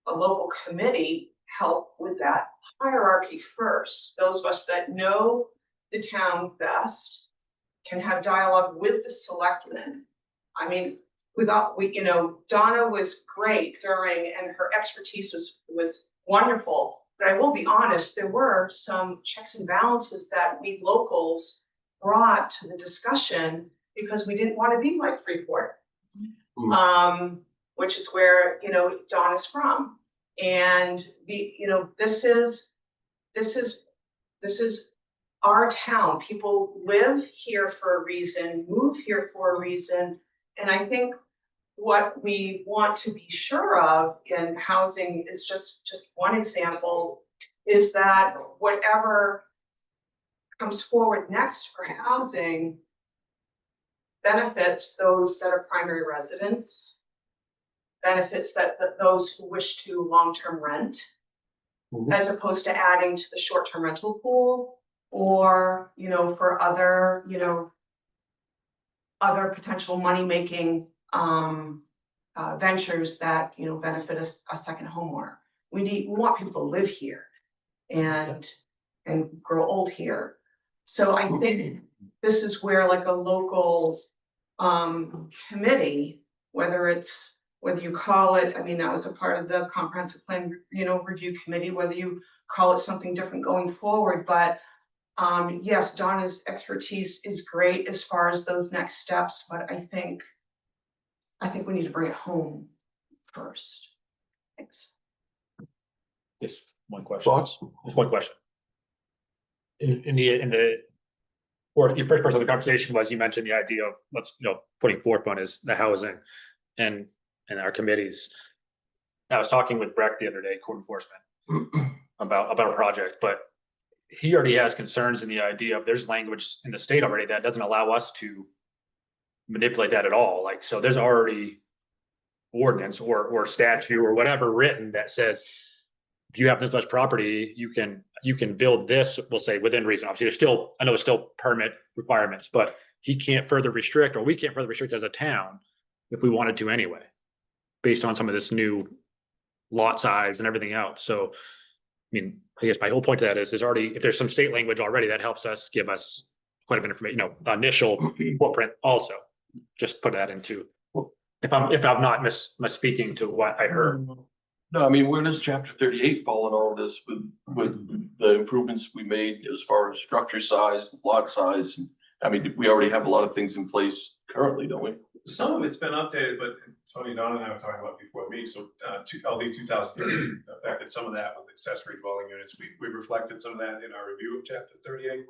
a local committee help with that hierarchy first. Those of us that know the town best can have dialogue with the selectmen. I mean, Donna was great during, and her expertise was wonderful. But I will be honest, there were some checks and balances that we locals brought to the discussion because we didn't want to be like Freeport, which is where Donna's from. And this is our town. People live here for a reason, move here for a reason. And I think what we want to be sure of in housing is just one example, is that whatever comes forward next for housing benefits those that are primary residents, benefits that those who wish to long-term rent, as opposed to adding to the short-term rental pool, or for other other potential money-making ventures that benefit a second homeowner. We want people to live here and grow old here. So I think this is where like a local committee, whether it's whether you call it, I mean, that was a part of the comprehensive plan, review committee, whether you call it something different going forward, but yes, Donna's expertise is great as far as those next steps, but I think we need to bring it home first. Thanks. Just one question. Thoughts? Just one question. In the, or your first part of the conversation was, you mentioned the idea of putting forth on is the housing and our committees. I was talking with Breck the other day, code enforcement, about a project, but he already has concerns in the idea of there's language in the state already that doesn't allow us to manipulate that at all. Like, so there's already ordinance or statute or whatever written that says if you have this much property, you can build this, we'll say within reason. Obviously, I know there's still permit requirements, but he can't further restrict, or we can't further restrict as a town if we wanted to anyway, based on some of this new lot size and everything else. So, I mean, I guess my whole point to that is if there's some state language already that helps us give us quite a bit of information, initial footprint also. Just put that into, if I'm not misspeaking to what I heard. No, I mean, where does chapter 38 fall in all of this with the improvements we made as far as structure size, lot size? I mean, we already have a lot of things in place currently, don't we? Some of it's been updated, but Tony, Don and I were talking about before me, so LD 2030 affected some of that with accessory dwelling units. We reflected some of that in our review of chapter 38.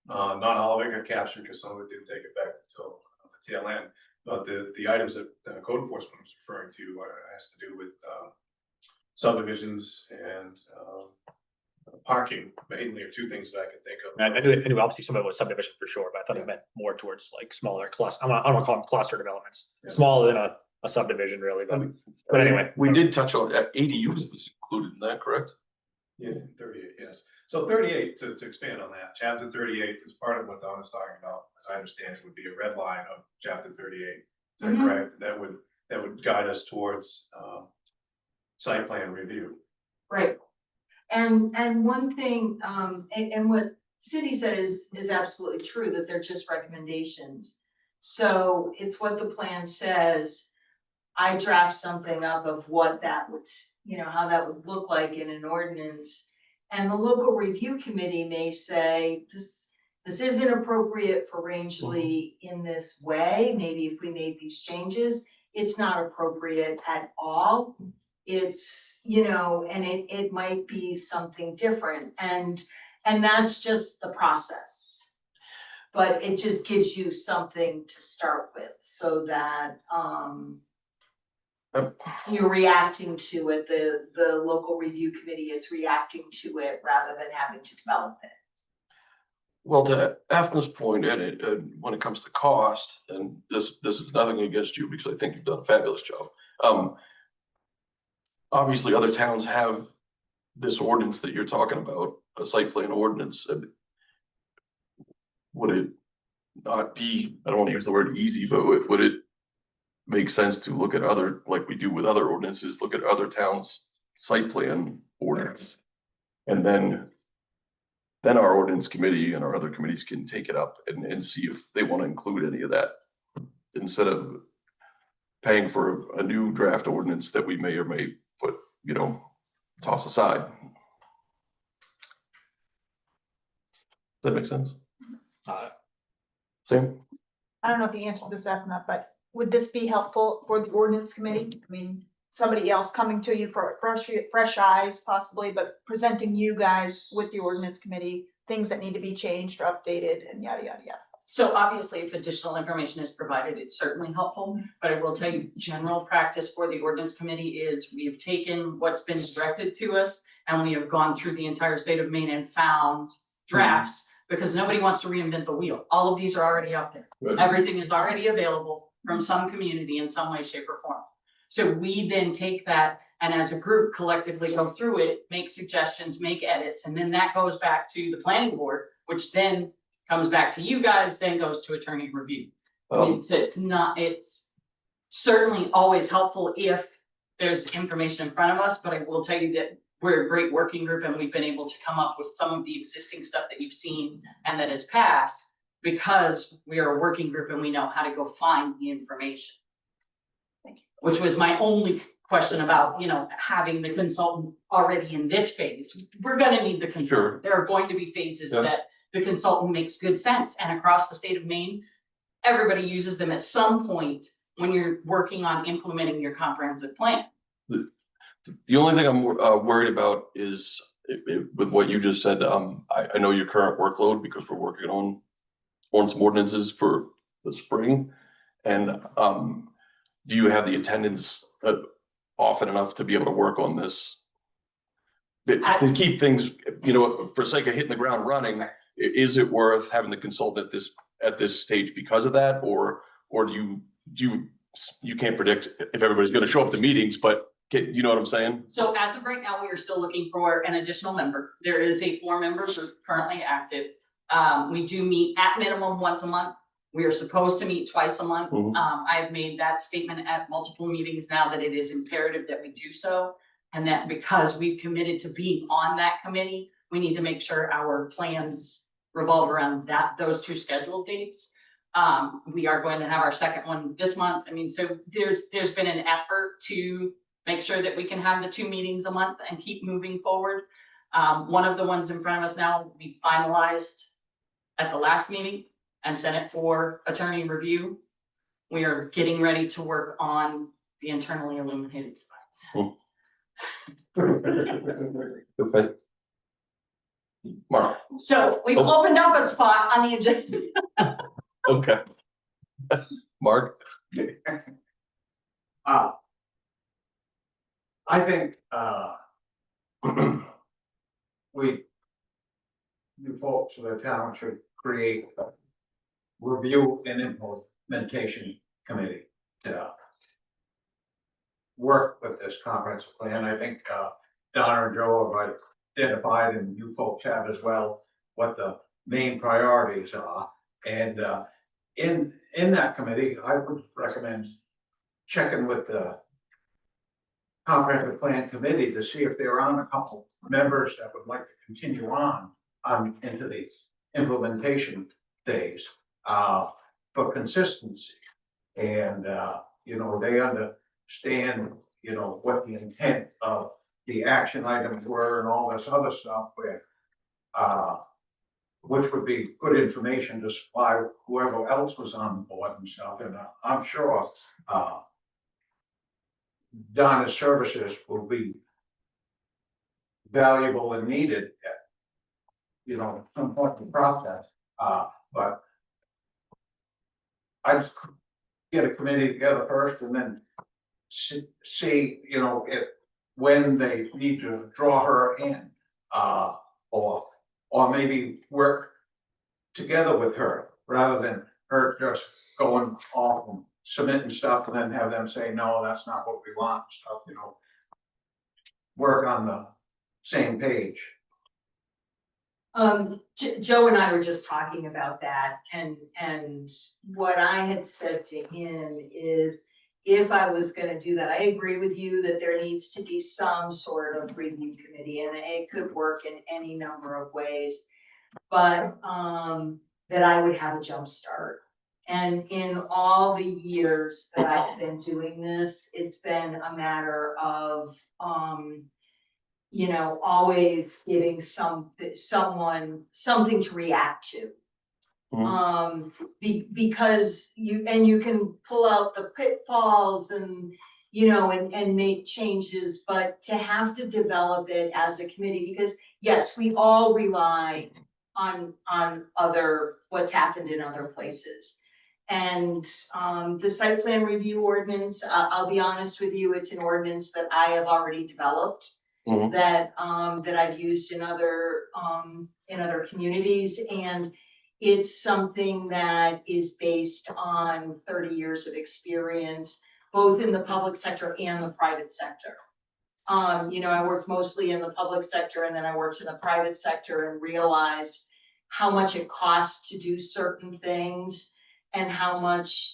Not all of it got captured because some of it didn't take effect until the tail end. But the items that code enforcement was referring to has to do with subdivisions and parking, mainly are two things that I can think of. I knew obviously some of it was subdivision for sure, but I thought it meant more towards like smaller cluster. I don't want to call them cluster developments, smaller than a subdivision really, but anyway. We did touch on ADUs was included in that, correct? Yeah, 38, yes. So 38, to expand on that, chapter 38 is part of what Don is talking about, as I understand it, would be a red line of chapter 38. Is that correct? That would guide us towards site plan review. Right. And one thing, and what Cindy said is absolutely true, that they're just recommendations. So it's what the plan says. I draft something up of what that would, how that would look like in an ordinance. And the local review committee may say, this isn't appropriate for Rangeley in this way. Maybe if we made these changes, it's not appropriate at all. It's, and it might be something different. And that's just the process. But it just gives you something to start with so that, you're reacting to it, the local review committee is reacting to it rather than having to develop it. Well, to Ethna's point, and when it comes to cost, and this is nothing against you because I think you've done a fabulous job. Obviously, other towns have this ordinance that you're talking about, a site plan ordinance. Would it not be, I don't want to use the word easy, but would it make sense to look at other, like we do with other ordinances, look at other towns' site plan ordinance? And then our ordinance committee and our other committees can take it up and see if they want to include any of that, instead of paying for a new draft ordinance that we may or may put, toss aside. Does that make sense? Sam? I don't know if you answered this, Ethna, but would this be helpful for the ordinance committee? I mean, somebody else coming to you for fresh eyes possibly, but presenting you guys with the ordinance committee, things that need to be changed or updated and yada, yada, yada. So obviously, if additional information is provided, it's certainly helpful, but I will tell you, general practice for the ordinance committee is we have taken what's been directed to us and we have gone through the entire state of Maine and found drafts, because nobody wants to reinvent the wheel. All of these are already out there. Right. Everything is already available from some community in some way, shape, or form. So we then take that and as a group collectively go through it, make suggestions, make edits, and then that goes back to the planning board, which then comes back to you guys, then goes to attorney review. It's certainly always helpful if there's information in front of us, but I will tell you that we're a great working group and we've been able to come up with some of the existing stuff that you've seen and that has passed because we are a working group and we know how to go find the information. Thank you. Which was my only question about, having the consultant already in this phase. We're gonna need the Sure. consultant. There are going to be phases Yeah. that the consultant makes good sense, and across the state of Maine, everybody uses them at some point when you're working on implementing your comprehensive plan. The only thing I'm worried about is with what you just said, I know your current workload because we're working on some ordinances for the spring. And do you have the attendance often enough to be able to work on this? But to keep things, for sake of hitting the ground running, is it worth having the consultant at this stage because of that? Or do you can't predict if everybody's gonna show up to meetings, but you know what I'm saying? So as of right now, we are still looking for an additional member. There is a 4-member group currently active. We do meet at minimum once a month. We are supposed to meet twice a month. Mhm. I've made that statement at multiple meetings now that it is imperative that we do so. And that because we've committed to being on that committee, we need to make sure our plans revolve around those 2 scheduled dates. We are going to have our second one this month. I mean, so there's been an effort to make sure that we can have the 2 meetings a month and keep moving forward. One of the ones in front of us now, we finalized at the last meeting and sent it for attorney review. We are getting ready to work on the internally illuminated signs. Okay. Mark, So we've Oh. opened up a spot on the agenda. okay. Mark, I think, you folks of the town should create a review and implementation committee to work with this comprehensive plan. I think, Donna and Joe have identified, and you folks have as well, what the main priorities are. And, in that committee, I would recommend checking with the comprehensive plan committee to see if there aren't a couple members that would like to continue on into the implementation phase, for consistency. And, they understand, what the intent of the action items were and all this other stuff where, which would be good information to supply whoever else was on board and stuff. And I'm sure, Donna's services will be valuable and needed at, some point in the process. But I'd get a committee together first and then see, if, when they need to draw her in, or maybe work together with her rather than her just going off and submitting stuff and then have them say, no, that's not what we want, stuff, work on the same page. Joe and I were just talking about that, and what I had said to him is, if I was gonna do that, I agree with you that there needs to be some sort of review committee, and it could work in any number of ways. But, that I would have a jump start. And in all the years that I've been doing this, it's been a matter of, always giving someone something to react to. Because you can pull out the pitfalls and, and make changes, but to have to develop it as a committee, because yes, we all rely on what's happened in other places. And, the site plan review ordinance, I'll be honest with you, it's an ordinance that I have already developed. Mhm. That I've used in other communities, and it's something that is based on 30 years of experience, both in the public sector and the private sector. I worked mostly in the public sector, and then I worked in the private sector and realized how much it costs to do certain things, and how much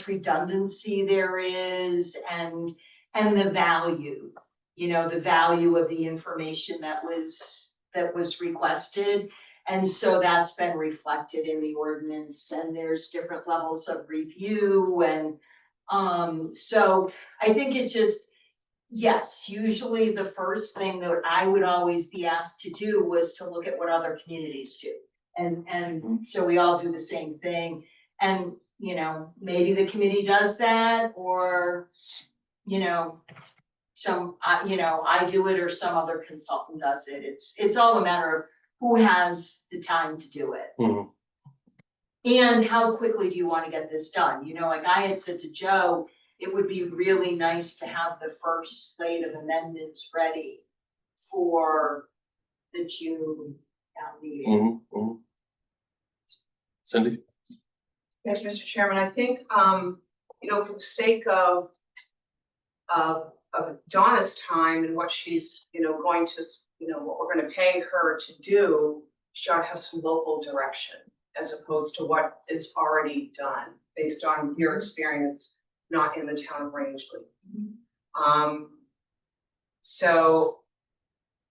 redundancy there is, and the value. The value of the information that was requested. And so that's been reflected in the ordinance, and there's different levels of review, and So I think it just, yes, usually the first thing that I would always be asked to do was to look at what other communities do. And so we all do the same thing. And, you know, maybe the committee does that, or, you know, I do it or some other consultant does it. It's all a matter of who has the time to do it. Mhm. And how quickly do you wanna get this done? You know, like I had said to Joe, it would be really nice to have the first slate of amendments ready for the June town meeting. Cindy? Yes, Mr. Chairman, I think, you know, for the sake of Donna's time and what she's, you know, going to, you know, what we're gonna pay her to do, she ought to have some local direction as opposed to what is already done, based on your experience, not in the town of Rangeley. So,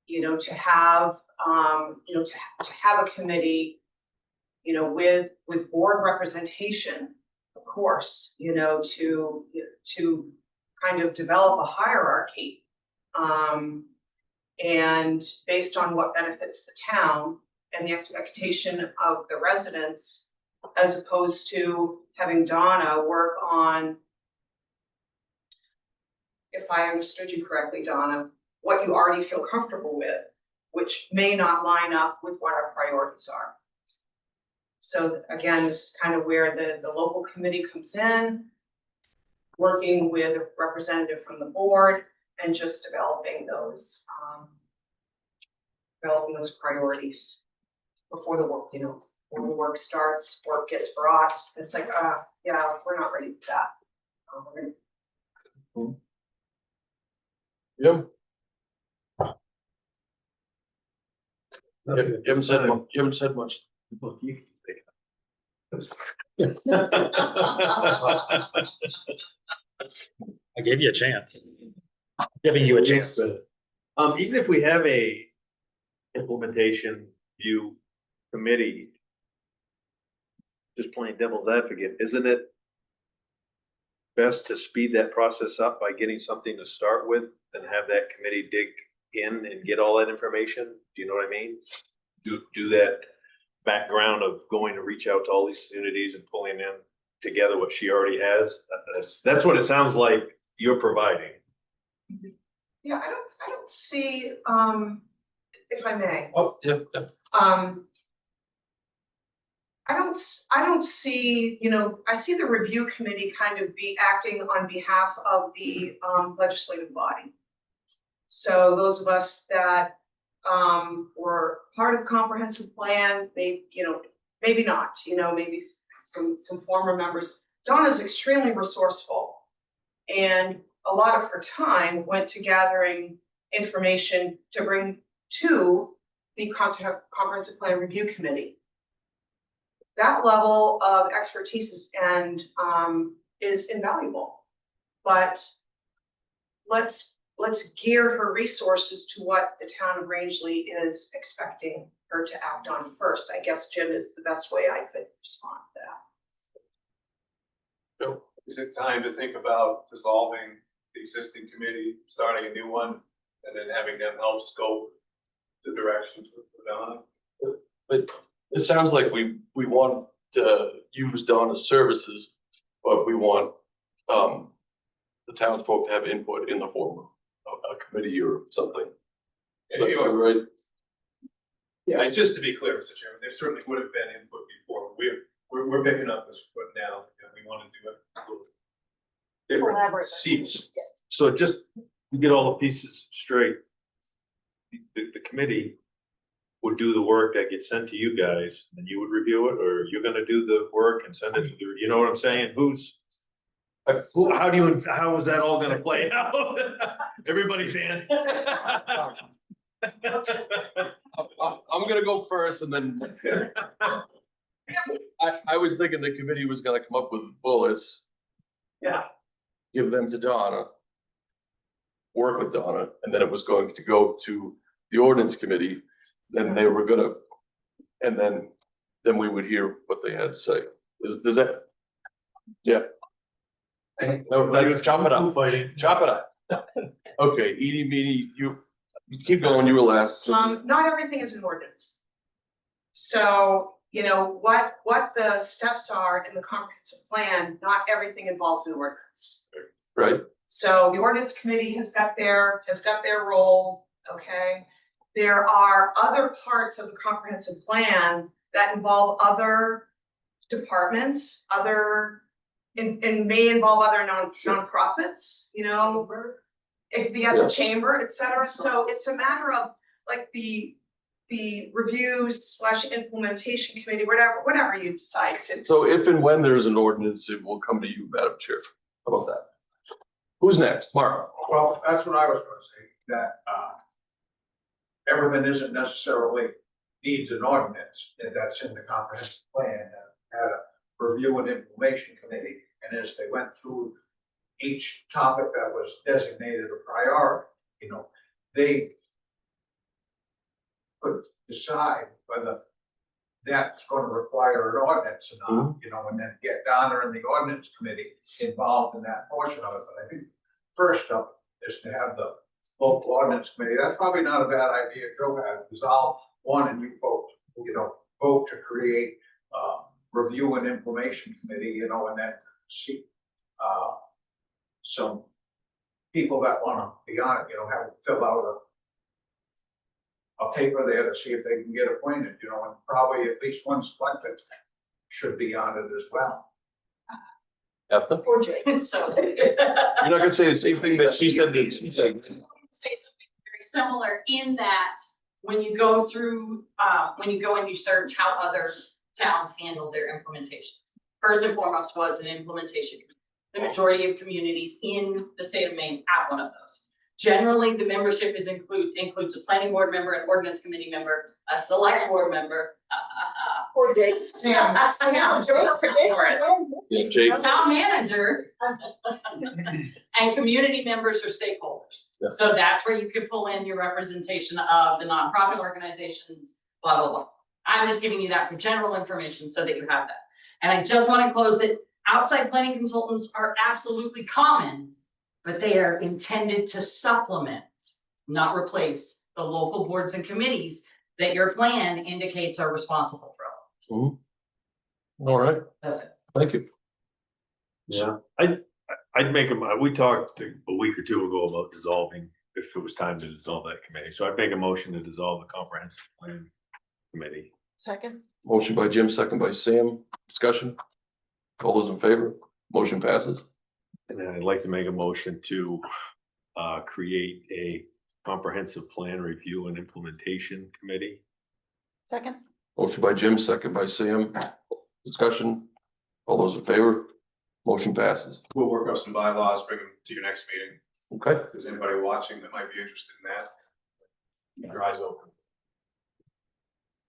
you know, to have, you know, to have a committee, you know, with board representation, of course, you know, to kind of develop a hierarchy. And based on what benefits the town and the expectation of the residents, as opposed to having Donna work on, if I understood you correctly, Donna, what you already feel comfortable with, which may not line up with what our priorities are. So again, this is kind of where the local committee comes in, working with a representative from the board and just developing those priorities before the work, you know, when the work starts, work gets brought, it's like, yeah, we're not ready for that. Yeah. You haven't said much, you haven't said much. I gave you a chance. Giving you a chance. Even if we have a implementation view committee, just playing devil's advocate, isn't it best to speed that process up by getting something to start with and have that committee dig in and get all that information? Do you know what I mean? Do that background of going to reach out to all these communities and pulling in together what she already has. That's what it sounds like you're providing. Yeah, I don't see, if I may, Oh, yeah, yeah. I don't see, you know, I see the review committee kind of be acting on behalf of the legislative body. So those of us that were part of the comprehensive plan, maybe not, you know, maybe some former members. Donna's extremely resourceful, and a lot of her time went to gathering information to bring to the comprehensive plan review committee. That level of expertise is invaluable, but let's gear her resources to what the town of Rangeley is expecting her to act on first. I guess, Jim, is the best way I could respond to that. Is it time to think about dissolving the existing committee, starting a new one, and then having them help scope the direction for Donna? But it sounds like we want to use Donna's services, but we want the townsfolk to have input in the form of a committee or something. Is that sound right? Yeah, just to be clear, Mr. Chairman, there certainly would have been input before. We're picking up this foot now, and we want to do it a little different. Collaborate. Seats. So just to get all the pieces straight, the committee would do the work that gets sent to you guys, and you would review it, or you're gonna do the work and send it to the, you know what I'm saying? How is that all gonna play out? Everybody's in. I'm gonna go first and then. I was thinking the committee was gonna come up with bullets. Yeah. Give them to Donna. Work with Donna, and then it was going to go to the ordinance committee. Then they were gonna, and then we would hear what they had to say. Does that? Yeah. No, chop it up. Chop it up. Okay, Edie, Meany, you keep going, you were last. Not everything is an ordinance. So, what the steps are in the comprehensive plan, not everything involves an ordinance. Right, So the ordinance committee has got their role, okay? There are other parts of the comprehensive plan that involve other departments, and may involve other nonprofits, if the other chamber, et cetera. So it's a matter of like the reviews / implementation committee, whatever you decide to. so if and when there's an ordinance, it will come to you, Madam Chair. How about that? Who's next? Mark? Well, that's what I was gonna say, that, everything isn't necessarily needs an ordinance, and that's in the comprehensive plan, had a review and information committee, and as they went through each topic that was designated a priority, they could decide whether that's gonna require an ordinance or not, and then get Donna and the ordinance committee involved in that portion of it. But I think first up is to have the local ordinance committee. That's probably not a bad idea, Joe had, because I'll want and you folks, vote to create review and information committee, and then see some people that wanna be on it, have them fill out a paper there to see if they can get appointed, and probably at least one selected should be on it as well. Etha? Poor Jay. So. You're not gonna say the same thing that she said that she said. Say something very similar in that when you go through, when you go and you search how other towns handle their implementations. First and foremost was an implementation. The majority of communities in the state of Maine have one of those. Generally, the membership includes a planning board member, an ordinance committee member, a select board member, Poor Jay. Sam, Yeah, Jake. town manager, and community members or stakeholders. Yeah. So that's where you could pull in your representation of the nonprofit organizations, blah, blah, blah. I'm just giving you that for general information so that you have that. And I just want to close that outside planning consultants are absolutely common, but they are intended to supplement, not replace, the local boards and committees that your plan indicates are responsible for all of this. All right, That's it. thank you. Yeah, I'd make we talked a week or two ago about dissolving, if it was time to dissolve that committee. So I'd make a motion to dissolve the comprehensive plan committee. Second, Motion by Jim, second by Sam. Discussion? All those in favor? Motion passes. And then I'd like to make a motion to create a comprehensive plan review and implementation committee. second, Motion by Jim, second by Sam. Discussion? All those in favor? Motion passes. We'll work out some bylaws, bring them to your next meeting. Okay, If there's anybody watching that might be interested in that, keep your eyes open.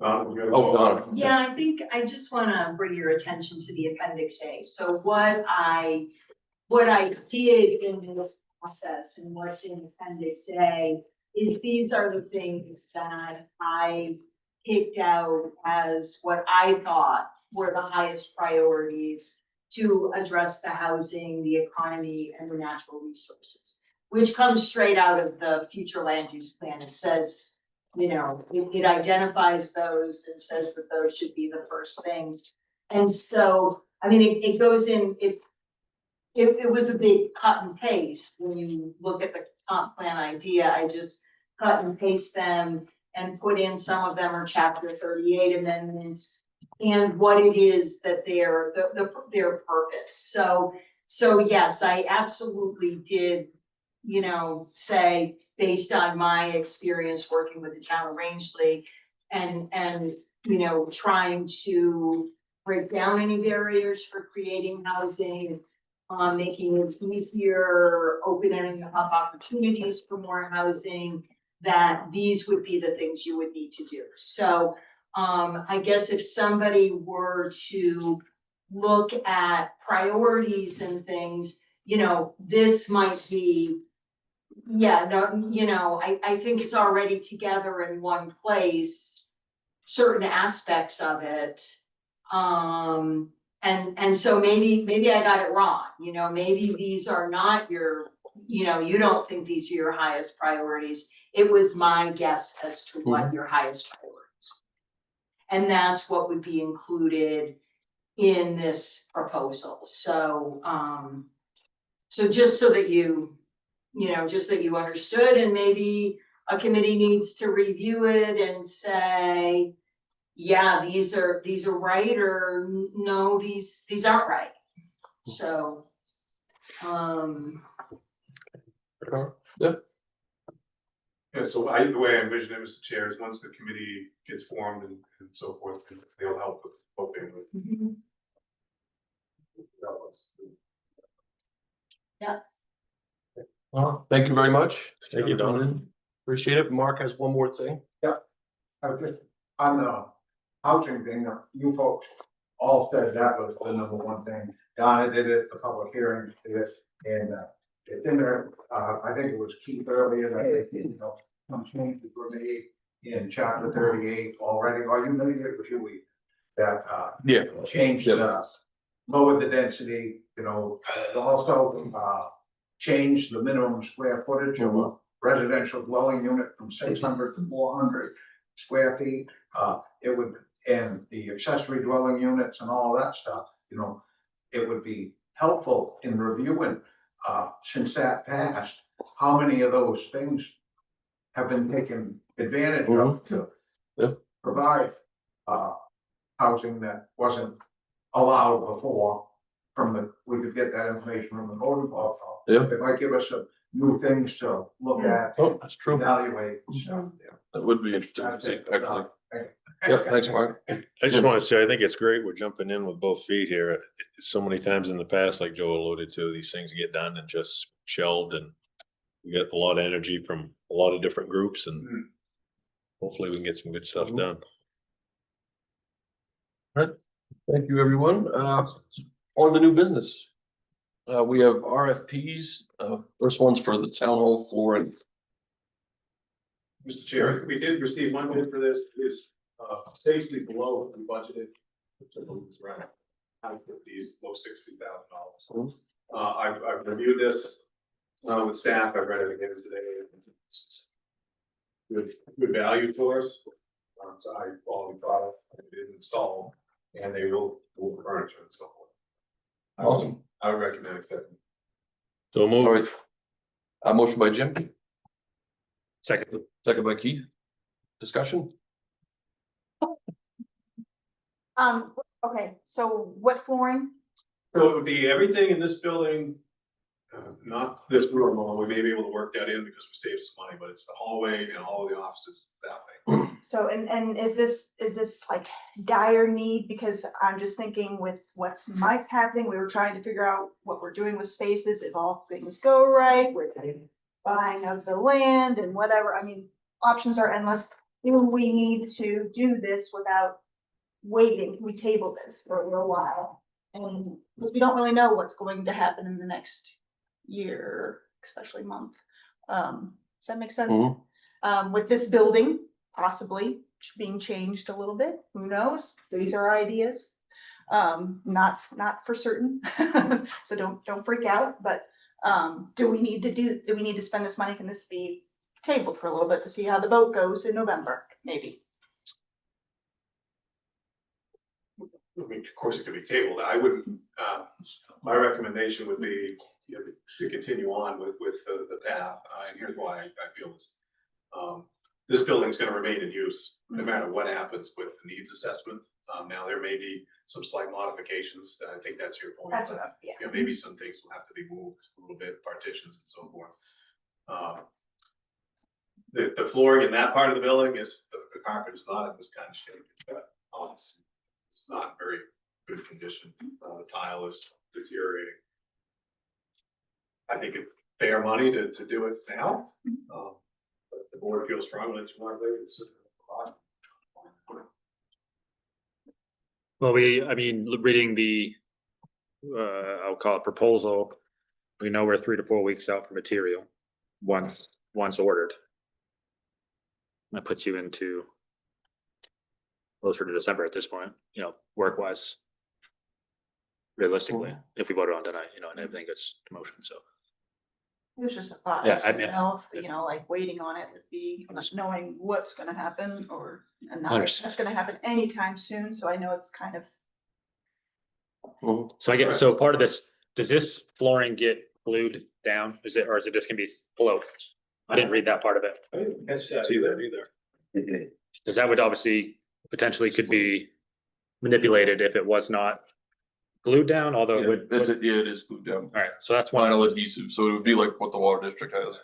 Donna. Yeah, I think I just wanna bring your attention to the appendix A. So what I did in this process and what's in appendix A is these are the things that I picked out as what I thought were the highest priorities to address the housing, the economy, and the natural resources, which comes straight out of the future land use plan. It says, it identifies those and says that those should be the first things. And so, I mean, it goes in, it was a big cut and paste. When you look at the comp plan idea, I just cut and paste them and put in, some of them are chapter 38 amendments and what it is that their purpose. So yes, I absolutely did, say, based on my experience working with the town of Rangeley and trying to break down any barriers for creating housing, making it easier, opening up opportunities for more housing, that these would be the things you would need to do. So I guess if somebody were to look at priorities and things, this might be, I think it's already together in one place, certain aspects of it. And And so maybe I got it wrong, you know, maybe these are not your, you know, you don't think these are your highest priorities. It was my guess as to what your highest priorities. And that's what would be included in this proposal, so, so just so that you know, just that you understood, and maybe a committee needs to review it and say, yeah, these are right, or no, these aren't right. So, Yeah, so I, the way I envision it, Mr. Chair, is once the committee gets formed and so forth, they'll help with hoping with. yeah, Well, thank you very much. Thank you, Don. Appreciate it. Mark has one more thing. I was just, on the housing thing, you folks all said that was the number one thing. Donna did it, the public hearing did it, and, it's in there, I think it was Keith earlier, that, you know, some changes were made in chapter 38 already, or you maybe it was you, that, Yeah. changed, lowered the density, you know, also, changed the minimum square footage of a residential dwelling unit from 600 to 400 square feet. It would, and the accessory dwelling units and all that stuff, you know, it would be helpful in reviewing, since that passed, how many of those things have been taken advantage of to provide, housing that wasn't allowed before. We could get that information from the code enforcement. Yeah. It might give us some new things to look at, Oh, that's true. evaluate and stuff. That would be interesting to That's see, it. actually. Yeah, thanks, Mark. I just want to say, I think it's great we're jumping in with both feet here. So many times in the past, like Joe alluded to, these things get done and just shelved, and we get a lot of energy from a lot of different groups, and hopefully we can get some good stuff done. Thank you, everyone. On the new business. We have RFPs. First one's for the town hall floor and Mr. Chair, we did receive one bid for this, it is safely below what we budgeted. Which I believe is around these low $60,000. I've reviewed this with staff, I've read it again today. It's good value for us. It's a high quality product, it is installed, and they will move furniture and so forth. Awesome. I would recommend accepting. So All move. right. A motion by Jim, Second. second by Keith. Discussion? Okay, so what flooring? So it would be everything in this building, not this room, although we may be able to work that in because we saved some money, but it's the hallway and all of the offices that way. So, and is this like dire need? Because I'm just thinking with what's might happening, we were trying to figure out what we're doing with spaces, if all things go right, with the buying of the land and whatever. I mean, options are endless. Do we need to do this without waiting? Can we table this for a little while? And because we don't really know what's going to happen in the next year, especially month. Does that make sense? With this building possibly being changed a little bit, who knows? These are ideas. Not for certain. So don't freak out, but do we need to spend this money? Can this be tabled for a little bit to see how the vote goes in November, maybe? I mean, of course, it could be tabled. I wouldn't, my recommendation would be, you know, to continue on with the path. And here's why I feel this. This building's gonna remain in use, no matter what happens with the needs assessment. Now, there may be some slight modifications. I think that's your point. That's what yeah. You know, maybe some things will have to be moved a little bit, partitions and so forth. The flooring in that part of the building is, the carpet is not in this kind of shape. It's got, it's not in very good condition. The tile is deteriorating. I think it's fair money to do it now. But the board feels strongly that you want to consider it. Well, reading the, I'll call it proposal, we know we're 3 to 4 weeks out for material, once ordered. That puts you into closer to December at this point, you know, work-wise. realistically, if we voted on tonight, you know, and everything gets to motion, so. It was just a thought. Yeah, I I didn't mean, know if, you know, like waiting on it would be not knowing what's gonna happen or, and not that Understood. that's gonna happen anytime soon, so I know it's kind of. So I get, so part of this, does this flooring get glued down? Is it, or is it just gonna be float? I didn't read that part of it. I didn't catch that either. Cause that would obviously potentially could be manipulated if it was not glued down, although it would. Yeah, it is glued down. Alright, so that's one, Vinyl adhesive, so it would be like what the water district has.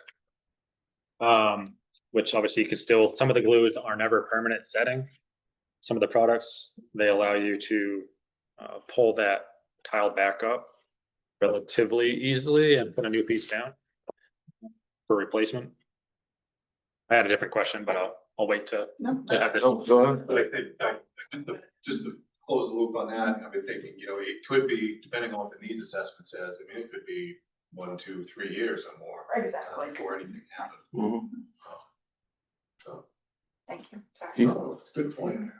which obviously you could still, some of the glues are never permanent setting. Some of the products, they allow you to pull that tile back up relatively easily and put a new piece down for replacement. I had a different question, but I'll wait to have this. Oh, go ahead. But I think, just to close the loop on that, I've been thinking, you know, it could be, depending on what the needs assessment says, I mean, it could be 1, 2, 3 years or more. Exactly. Before anything happens. Mhm. So, Thank you. Sorry. it's a good point.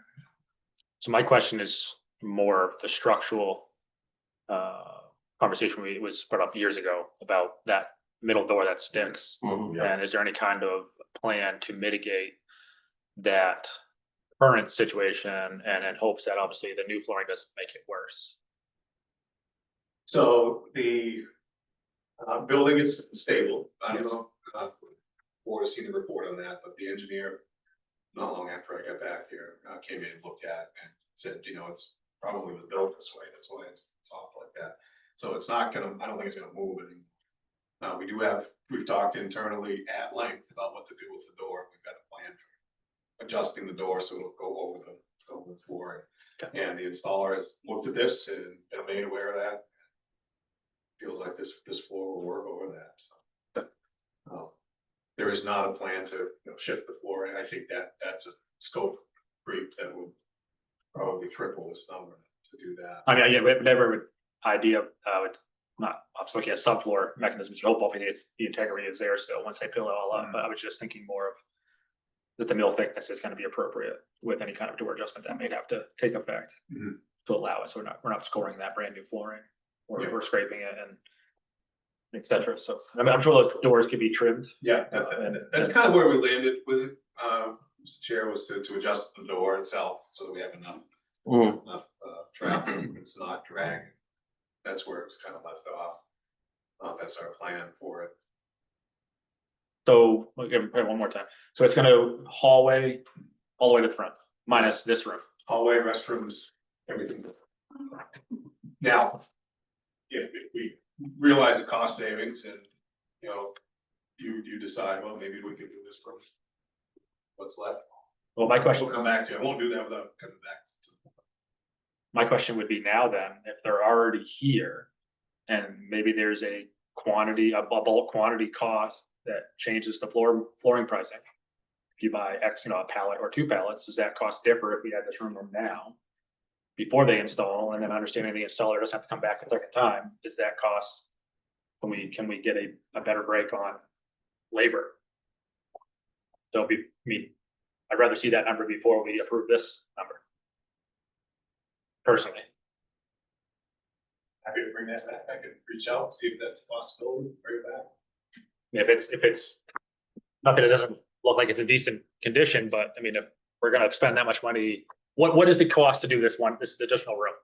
So my question is more of the structural conversation we was brought up years ago about that middle door that sticks. Mhm. And is there any kind of plan to mitigate that current situation and in hopes that obviously the new flooring doesn't make it worse? So the building is stable. I don't know, or seen the report on that, but the engineer, not long after I got back here, came in, looked at and said, you know, it's probably was built this way. That's why it's off like that. So it's not gonna, I don't think it's gonna move anymore. We do have, we've talked internally at length about what to do with the door. We've got a plan for adjusting the door so it'll go over the flooring. Okay. And the installer has looked at this and been made aware of that. Feels like this floor will work over that, so. There is not a plan to, you know, shift the floor, and I think that's a scope creep that would probably triple this number to do that. I mean, yeah, we have never idea of, not, I was looking at subfloor mechanisms, you hope obviously it's, the integrity is there still once they fill it all up, but I was just thinking more of that the mill thickness is gonna be appropriate with any kind of door adjustment that may have to take effect Mhm. to allow us, we're not scoring that brand new flooring or Yeah. we're scraping it and et cetera. So, I mean, I'm sure those doors could be trimmed. Yeah, that's kind of where we landed with it, Mr. Chair, was to adjust the door itself so that we have enough Mhm. traffic, it's not dragging. That's where it's kind of left off. That's our plan for it. So, okay, one more time. So it's gonna hallway all the way to the front, minus this room. Hallway, restrooms, everything. Now, if we realize the cost savings and, you know, you decide, well, maybe we could do this for what's left. Well, my question. We'll come back to it. I won't do that without coming back to. My question would be now then, if they're already here and maybe there's a quantity, a bulk quantity cost that changes the flooring pricing. If you buy X, you know, a pallet or 2 pallets, does that cost differ if we had this room now? Before they install, and then understanding the installer doesn't have to come back a second time, does that cost? Can we get a better break on labor? So I mean, I'd rather see that number before we approve this number. Personally. Happy to bring that back. I can reach out, and see if that's a possibility, bring it back. If it's, not that it doesn't look like it's in decent condition, but I mean, if we're gonna spend that much money, what is the cost to do this additional room?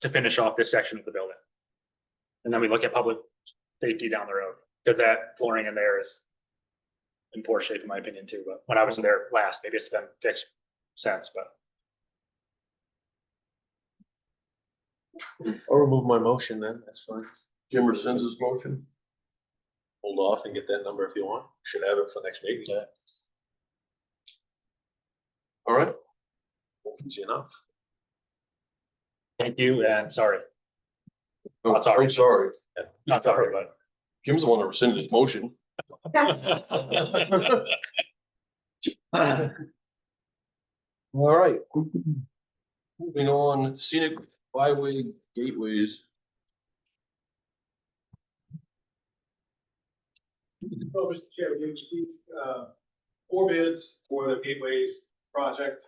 To finish off this section of the building? And then we look at public safety down the road, because that flooring in there is in poor shape, in my opinion, too, but when I was there last, maybe it's been fixed since, but. I'll remove my motion then, that's fine. Jim rescinds his motion. Hold off and get that number if you want. Should have it for next meeting. Yeah. All right. Easy enough. Thank you, and sorry, Oh, Not sorry. I'm sorry. not sorry, but. Jim's the one that rescinded his motion. All right. Moving on, scenic byway gateways. Well, Mr. Chair, we received, 4 bids for the gateways project.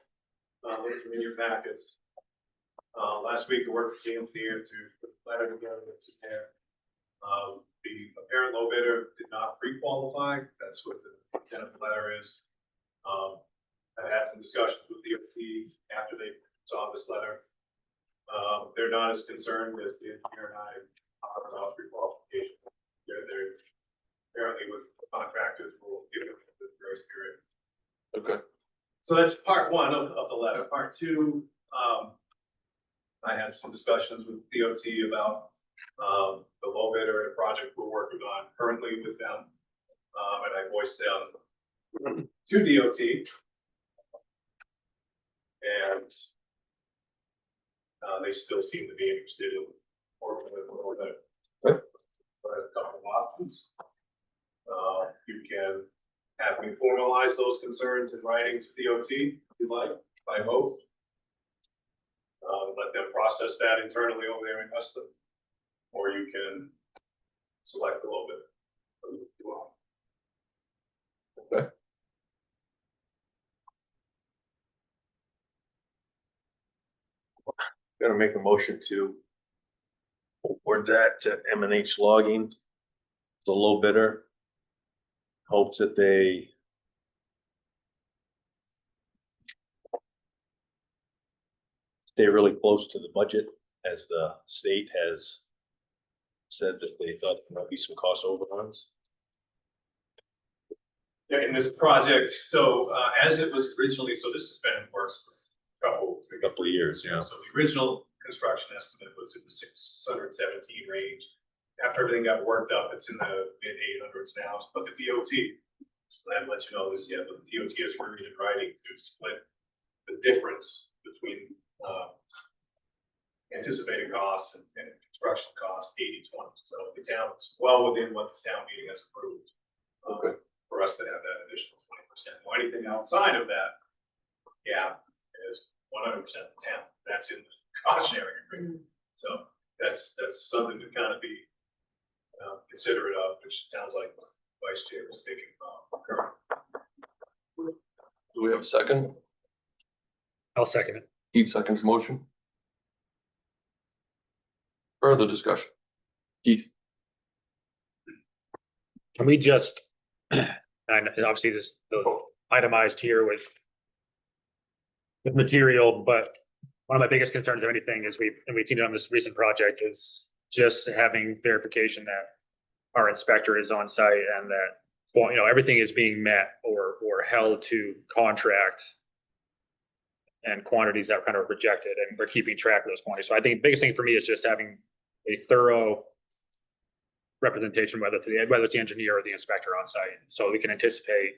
Those are in your packets. Last week, I worked with the engineer to put the letter together that's in there. The apparent low bidder did not pre-qualify, that's what the intent of the letter is. I had some discussions with the DOT after they saw this letter. They're not as concerned as the engineer and I are about pre-qualification. They're apparently with contractors will give them the grace period. Okay. So that's part one of the letter. Part two, I had some discussions with DOT about the low bidder and a project we're working on currently with them. And I voiced them to DOT. And they still seem to be interested in working with a little bit. Okay. But a couple of options. You can have me formalize those concerns in writing to DOT if you'd like, by vote. Let them process that internally over there in Custom. Or you can select a little bit. Okay. Gonna make a motion to award that to M&H Logging, the low bidder. Hopes that they stay really close to the budget, as the state has said that they thought there might be some cost overruns. Yeah, in this project, so as it was originally, so this has been in works for A couple of years, yeah. So the original construction estimate was in the 617 range. After everything got worked up, it's in the mid 800s now, but the DOT, and I'd let you know this yet, but the DOT is working in writing to split the difference between anticipated costs and construction costs 80-20. So the town is well within what the town meeting has approved. Okay. For us to have that additional 20%. Or anything outside of that, yeah, is 100% the town. That's in the cost sharing agreement. So that's something to kind of be considerate of, which sounds like the vice chair is thinking about currently. Do we have a second? I'll second it. Keith seconds motion. Further discussion. Keith? Can we just, and obviously this, the itemized here with material, but one of my biggest concerns of anything is we've seen it on this recent project is just having verification that our inspector is on site and that, well, you know, everything is being met or held to contract and quantities that are kind of rejected, and we're keeping track of those quantities. So I think the biggest thing for me is just having a thorough representation, whether it's the engineer or the inspector on site, so we can anticipate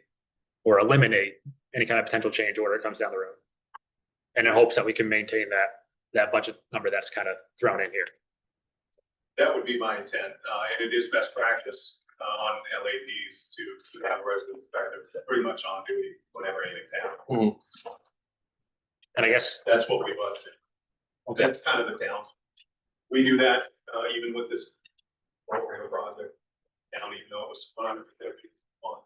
or eliminate any kind of potential change order that comes down the road. And in hopes that we can maintain that budget number that's kind of thrown in here. That would be my intent, and it is best practice on LAPs to have a resident inspector pretty much on duty whenever anything's happening. And I guess, That's what we budgeted. okay, That's kind of the towns. We do that, even with this program project. Town, even though it was 150 on,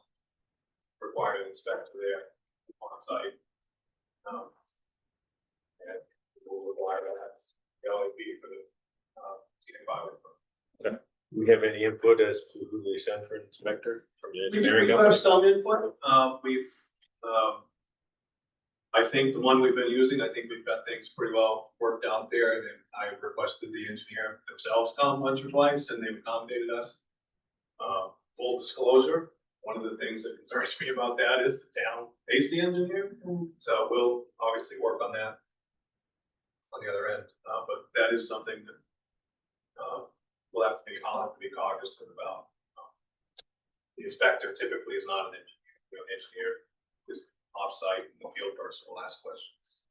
required an inspector there on site. And we'll require that LAP for the, Do we have any input as to who they send for an inspector from the We engineering do company? have some input. I think the one we've been using, I think we've got things pretty well worked out there, and then I requested the engineer themselves come once or twice, and they've accommodated us. Full disclosure, one of the things that concerns me about that is the town pays the engineer, so we'll obviously work on that on the other end, but that is something that I'll have to be cognizant about. The inspector typically is not an engineer. You know, engineer is off-site, and the field person will ask questions.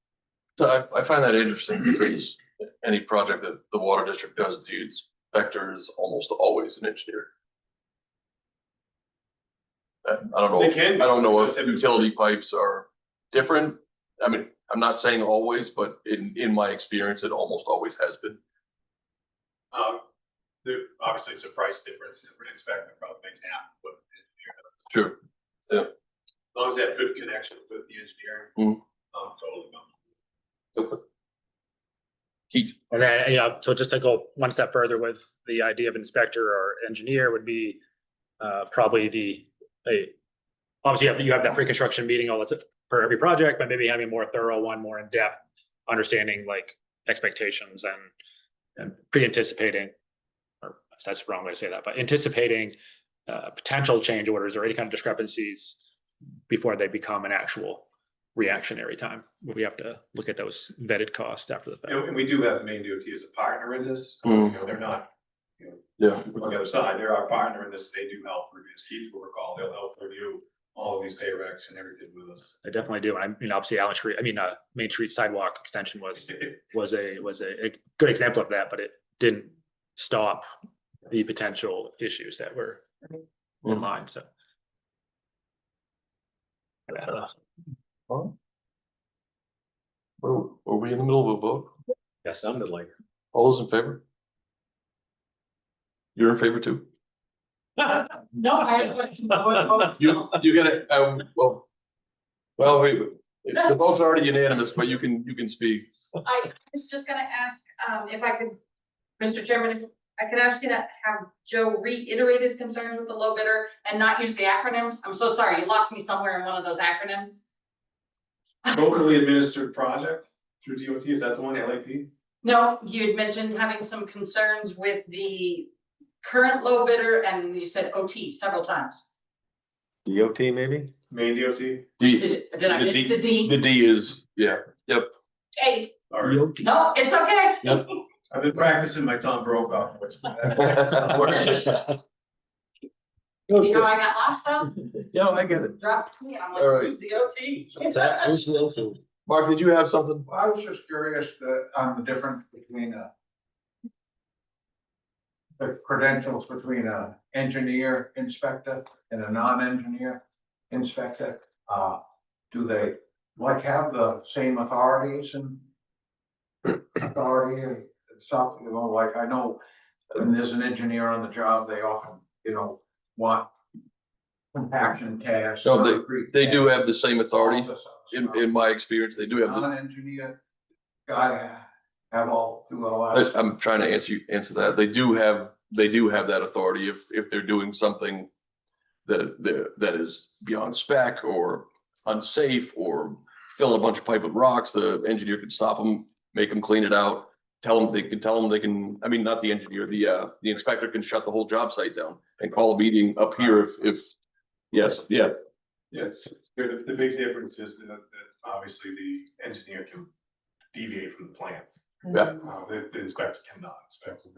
So I find that interesting because any project that the water district does, the inspector is almost always an engineer. I don't know. They can be. I don't know if utility pipes are different. I mean, I'm not saying always, but in my experience, it almost always has been. Obviously, it's a price difference. For an inspector, probably makes half what an engineer does. True. Yeah. As long as they have good connections with the engineer, Mm. totally. Okay. Keith, And then, so just to go one step further with the idea of inspector or engineer would be probably obviously you have that pre-construction meeting all that's for every project, but maybe having a more thorough one, more in-depth understanding like expectations and pre-anticipating, or that's the wrong way to say that, but anticipating potential change orders or any kind of discrepancies before they become an actual reactionary time. We have to look at those vetted costs after the fact. And we do have the Maine DOT as a partner in this, Mm. they're not, yeah, on the other side, they're our partner in this, they do help review, as Keith will recall, they'll help review all of these pay recs and everything with us. I definitely do. And obviously Main Street sidewalk extension was a good example of that, but it didn't stop the potential issues that were in line, so. Are we in the middle of a vote? That sounded like. All those in favor? You're in favor too? No, I had a question. What- You gotta, the vote's already unanimous, but you can speak. I was just gonna ask, if I could, Mr. Chairman, if I could ask you to have Joe reiterate his concerns with the low bidder and not use the acronyms. I'm so sorry, you lost me somewhere in one of those acronyms. Locally administered project through DOT, is that the one, LAP? No, you had mentioned having some concerns with the current low bidder and you said OT several times. DOT maybe? Maine DOT? D, Did I miss the D? the D is, yeah, yep. Hey, All right, no, it's okay. Yep. I've been practicing my Tom Brokaw voice. See how I got lost though? Yeah, I get it. Dropped me, I'm All like, right. who's the OT? Mark, did you have something? I was just curious on the difference between the credentials between a engineer inspector and a non-engineer inspector. Do they like have the same authorities and stuff, like I know when there's an engineer on the job, they often, want compaction tests. No, concrete they do tests, have the same all authority. this other stuff. In my experience, they do have the, Non-engineer guy do all that. I'm trying to answer that. They do have that authority if they're doing something that is beyond spec or unsafe or fill a bunch of pipe with rocks. The engineer can stop them, make them clean it out, tell them they can, I mean, not the engineer, the inspector can shut the whole job site down and call a meeting up here if, yes, yeah. Yes, the big difference is that obviously the engineer can deviate from the plans. Yeah. The inspector cannot, inspector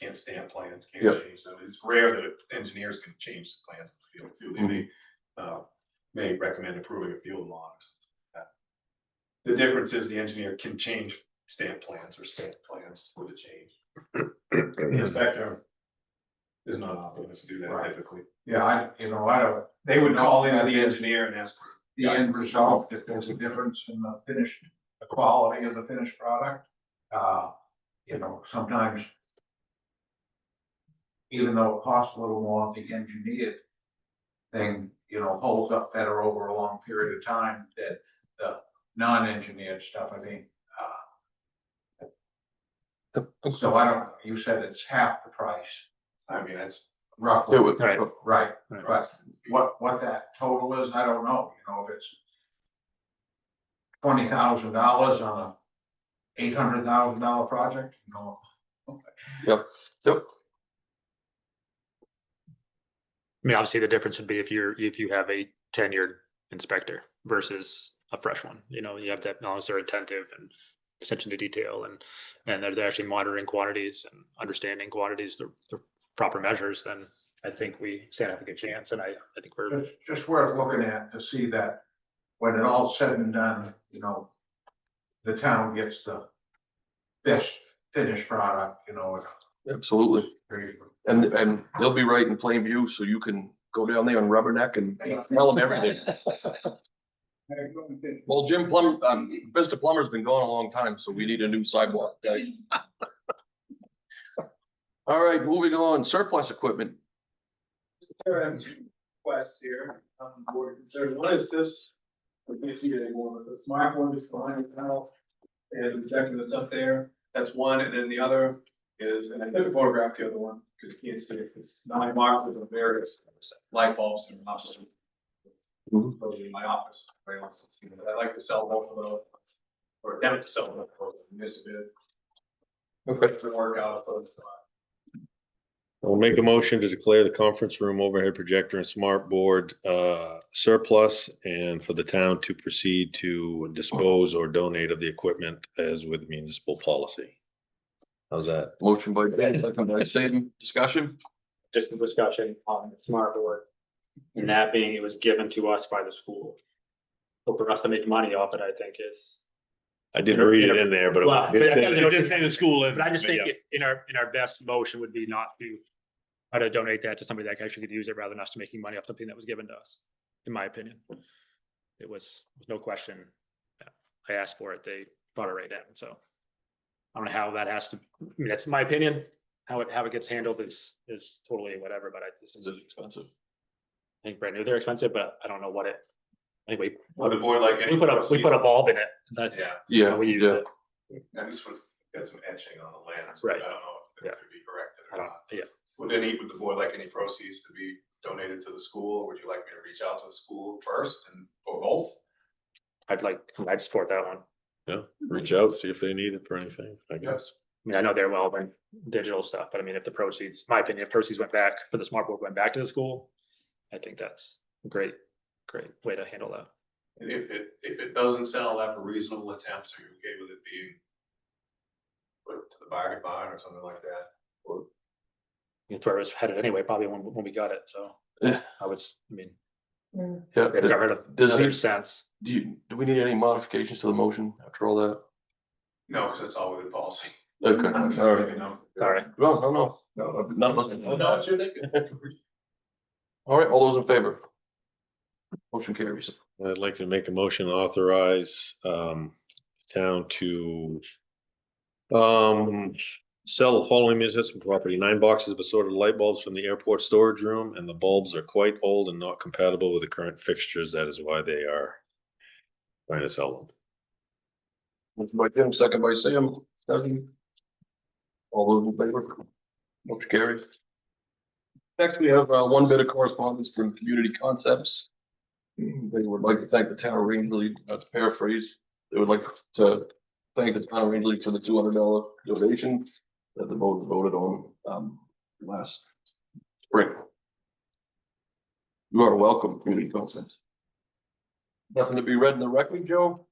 can't stand plans, can't Yep. change them. It's rare that engineers can change the plans in the field too. They may recommend approving a field models. The difference is the engineer can change stamp plans or stamp plans with a change. The inspector is not authorized to do that Right. typically. Yeah, I don't. They would call in the engineer and ask for The end result, if there's a difference in the quality of the finished product, sometimes. Even though it costs a little more, the engineered thing, holds up better over a long period of time than the non-engineered stuff, I think. So you said it's half the price, I mean, that's roughly, Right. right, Right. but what that total is, I don't know, if it's $20,000 on a $800,000 project, Yep. I mean, obviously the difference would be if you have a tenured inspector versus a fresh one, you have that knowledge, they're attentive and attention to detail and they're actually monitoring quantities and understanding quantities, the proper measures, then I think we stand up a good chance. And I think we're. It's just worth looking at to see that when it all's said and done, the town gets the best finished product, Absolutely. And they'll be right in plain view, so you can go down there and rubberneck and tell them everything. Well, Mr. Plumber's been gone a long time, so we need a new sidewalk. Right? All right, moving on, surplus equipment. There are two requests here, board concerns. One is this, we can't see it anymore, but the smart one is behind the panel. And the projector that's up there, That's one, and then the other is, and I took a photograph the other one, because you can't see it, it's 9 boxes of various light bulbs and office. In my office, very wants to see that. I like to sell both of those, or attempt to sell both of those, and this bid. Okay. To work out of those. I'll make a motion to declare the conference room overhead projector and smart board surplus, and for the town to proceed to dispose or donate of the equipment as with municipal policy. How's that? Motion by Ben, second by Sam, discussion? Just a discussion on the smart board. And that being, it was given to us by the school. So for us to make money off it, I think is. I didn't read it in there, but Well, it didn't say the school. But I just think yeah. in our best motion would be not to try to donate that to somebody that actually could use it rather than us making money off something that was given to us, in my opinion. It was no question. I asked for it, they brought it right down, so. I don't know how that has to, I mean, that's my opinion. How it gets handled is totally whatever, but this is expensive. I think brand new, they're expensive, but I don't know what it, anyway. Would the board like any? We put a bulb in it. That, Yeah, we use it. and this one's got some etching on the lens. Right. I don't know if it could be corrected I or don't, not. yeah. Would the board like any proceeds to be donated to the school, or would you like me to reach out to the school first and, or both? I'd support that one. Yeah, reach out, see if they need it for anything, I guess. I mean, I know they're well in digital stuff, but I mean, if the proceeds, my opinion, if proceeds went back for the smart board went back to the school, I think that's a great way to handle that. And if it doesn't sell after reasonable attempts, are you okay with it being put to the bargain barn or something like that? Or It's where it was headed anyway, probably when we got it, so. Yeah. I mean, Yeah. they got rid of Does other he- sense. Do we need any modifications to the motion after all that? no, because it's all within policy. Okay, all right. You know. Sorry. No, none of us. Oh, no, it's your thing. All right, all those in favor? Motion carries. I'd like to make a motion to authorize town to sell the following municipal property: 9 boxes of assorted light bulbs from the airport storage room, and the bulbs are quite old and not compatible with the current fixtures. That is why they are trying to sell them. Motion by Jim, second by Sam. All those in favor? Motion carries. Next, we have one bit of correspondence from Community Concepts. They would like to thank the town of Rangeley, that's paraphrase. They would like to thank the town of Rangeley for the $200 donation that the vote voted on last spring. You are welcome, Community Concepts. Nothing to be read in the record, Joe?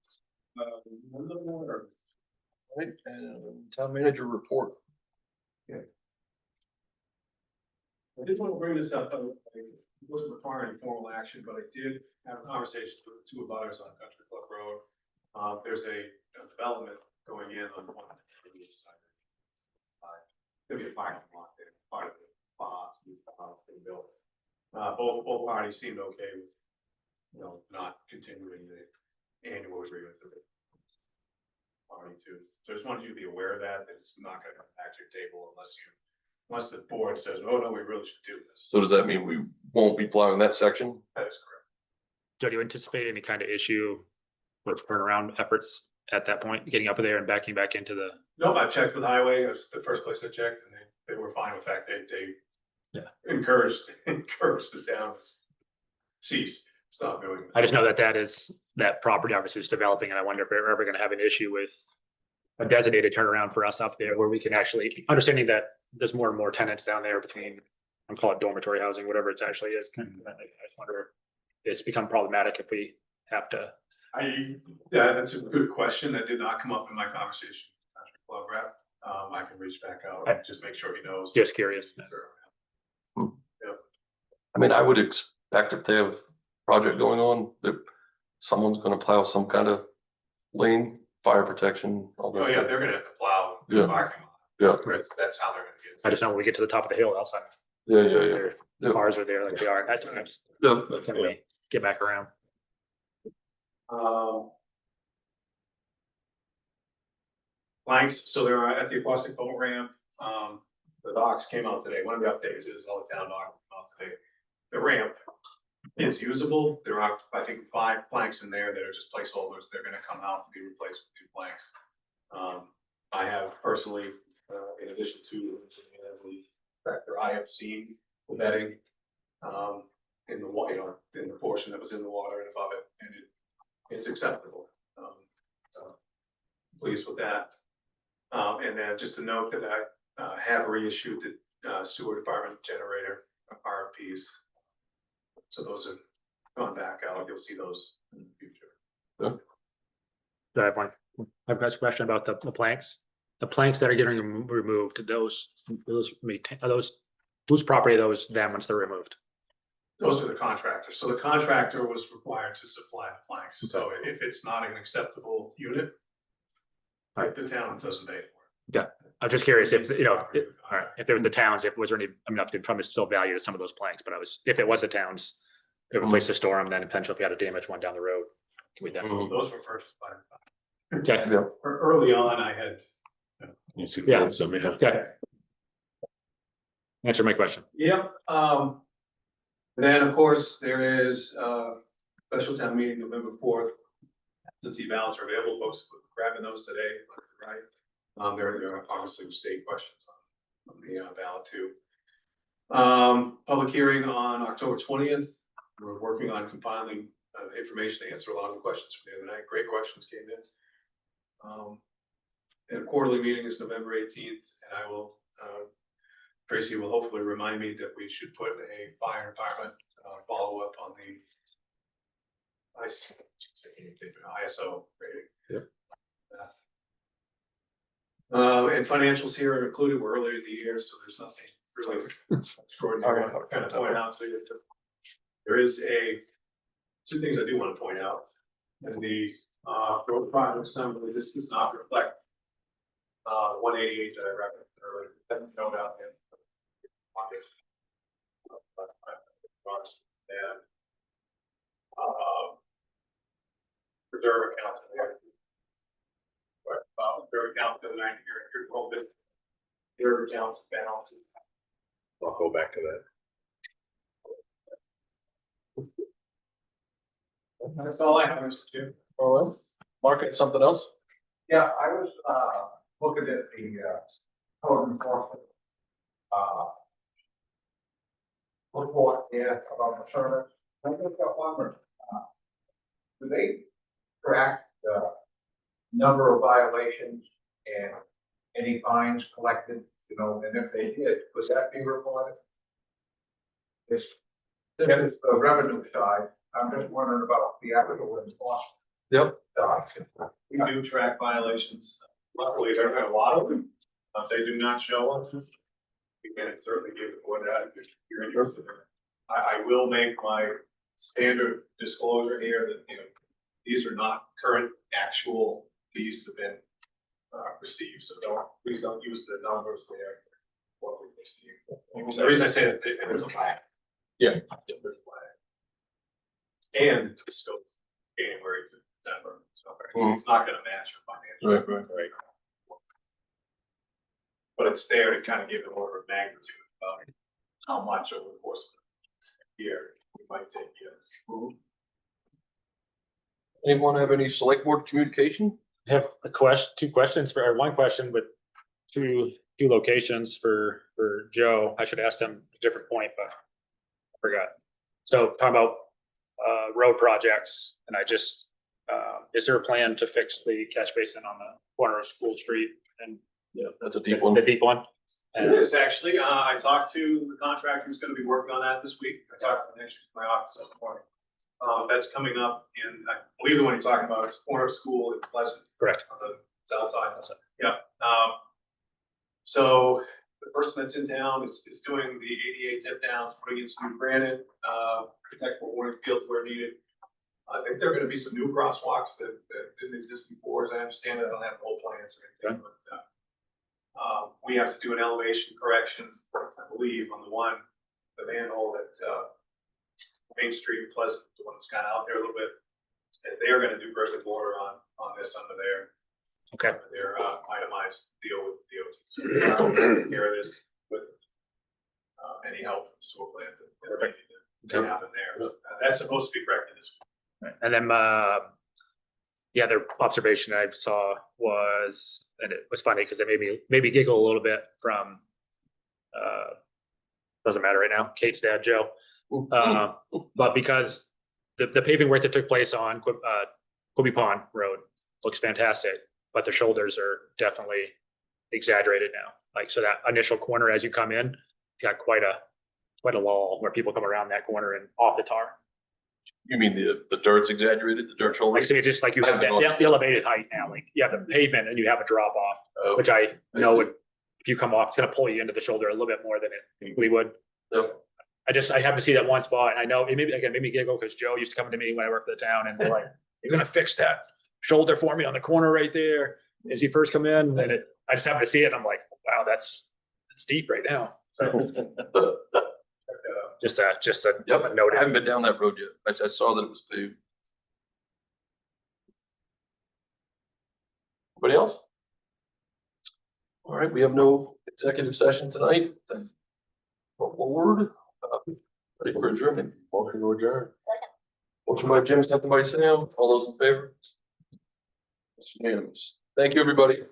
Right, and town manager report. I just want to bring this up, it wasn't requiring any formal action, but I did have a conversation with 2 abutters on Country Club Road. There's a development going in on one. Could be a parking lot there, part of the thing built. Both parties seemed okay with, not continuing the annual agreement for the party too. So I just wanted you to be aware of that it's not gonna come back to your table unless the board says, oh, no, we really should do this. So does that mean we won't be plowing that section? That is correct. Joe, do you anticipate any kind of issue with turnaround efforts at that point, getting up there and backing back into the? No, I checked with Highway, it was the first place I checked, and they were fine with that, they encouraged the town to cease, stop doing that. I just know that property obviously is developing, and I wonder if we're ever gonna have an issue with a designated turnaround for us up there where we can actually, understanding that there's more and more tenants down there between, I'm calling it dormitory housing, whatever it actually is. I just wonder if it's become problematic if we have to. Yeah, that's a good question. That did not come up in my conversation with Country Club rep. I can reach back out and just make sure he knows. Just curious. I mean, I would expect if they have a project going on, that someone's gonna plow some kind of lane, fire protection, all that. Oh, yeah, they're gonna have to plow the Yeah. parking lot. Yeah. That's how they're gonna get. I just know when we get to the top of the hill outside, Yeah. their Yeah. cars are there like they are at times. Yeah. Can we get back around? Planks, so they're at the aquatic boat ramp, the docks came out today, one of the updates is all the town docks came out today. The ramp is usable, there are, I think, 5 planks in there that are just placeholders, they're gonna come out and be replaced with 2 planks. I have personally, in addition to the factor, I have seen the bedding in the water, in the portion that was in the water and above it, and it's acceptable. So pleased with that. And then just a note that I have reissued the sewer department generator RFPs. So those are gone back out. You'll see those in the future. I have one, I've got a question about the planks. The planks that are getting removed, those are those, whose property are those then once they're removed? Those are the contractors. So the contractor was required to supply the planks. So if it's not an acceptable unit, like the town doesn't pay for it. Yeah, I'm just curious if, all right, if there was the towns, if was there any, I mean, they probably still value to some of those planks, but if it was the towns, if a place to store them, then potentially if you had a damaged one down the road. Can we then? Those were purchased by. Okay, Early on, I had. yeah, okay. Answer my question. Yep, then, of course, there is special town meeting November 4th. Absentee ballots are available, folks, grabbing those today, right? There are obviously state questions on the ballot too. Public hearing on October 20th. We're working on compiling information to answer a lot of the questions from the other night. Great questions came in. And a quarterly meeting is November 18th, and I will, Tracy will hopefully remind me that we should put a fire department follow-up on the ISO rating. Yep. And financials here are included. We're earlier in the year, so there's nothing really extraordinary to kind of point out to you. There is two things I do want to point out. And the road project summary, this does not reflect 188 that I referenced earlier. That note out in August. And reserve accounts in there. Reserve accounts for the 90 year whole business. Reserve accounts balances. I'll go back to that. That's all I have, Mr. Chair. All right, Mark, something else? Yeah, I was, looking at the, code enforcement, report here about the service. I just got wondering, do they track the number of violations and any fines collected, you know, and if they did, would that be reported? This is the revenue side. I'm just wondering about the actual enforcement. Yep. We do track violations. Luckily, there are a lot of them. If they do not show us, we can certainly give the board that if you're interested. I will make my standard disclosure here that, you know, these are not current actual fees that have been received. So please don't use the numbers there. What we received. The reason I say that there's a lag. Yeah. There's a lag. And the scope January to December. So it's not going to match your financial. Right. But it's there to kind of give an order of magnitude of how much over the course of the year we might take. Yes. Anyone have any select board communication? I have two questions or one question with two locations for Joe. I should ask him a different point, but I forgot. So talking about road projects, and is there a plan to fix the catch basin on the corner of School Street and Yeah, that's a deep one. the deep one? It is actually. I talked to the contractor who's going to be working on that this week. I talked to him next week in my office this morning. That's coming up in, I believe the one you're talking about is corner of School in Pleasant. Correct. On the south side. Yeah. So the person that's in town is doing the ADA tip downs, putting in some new granite, protect warning fields where needed. I think there are going to be some new crosswalks that didn't exist before, as I understand it. I don't have the whole plans or anything, but we have to do an elevation correction, I believe, on the manhole that Main Street Pleasant, the one that's kind of out there a little bit. And they're going to do brick and mortar on this under their their itemized deal with DOT. So here it is with any help from the sewer plant that they're making to happen there. That's supposed to be corrected this week. And then the other observation I saw was, and it was funny because it made me giggle a little bit from, doesn't matter right now, Kate's dad, Joe. But because the paving work that took place on Quibby Pond Road looks fantastic, but the shoulders are definitely exaggerated now. Like, so that initial corner as you come in, it's got quite a lull where people come around that corner and off the tar. You mean the dirt's exaggerated, the dirt Like, shoulders? so it's just like you have the elevated height now, like you have the pavement and you have a drop off, which I know would, if you come off, it's gonna pull you into the shoulder a little bit more than it usually would. Yep. I have to see that one spot, and I know it made me giggle because Joe used to come to me when I worked for the town and they're like, you're gonna fix that shoulder for me on the corner right there as you first come in, and I just happened to see it and I'm like, wow, that's deep right now. So just a Yep, note. I haven't been down that road yet. I saw that it was paved. Anybody else? All right, we have no executive session tonight. Forward. Ready for adjournment? Motion to adjourn. Second. Motion by Jim, second by Sam. All those in favor? It's unanimous. Thank you, everybody.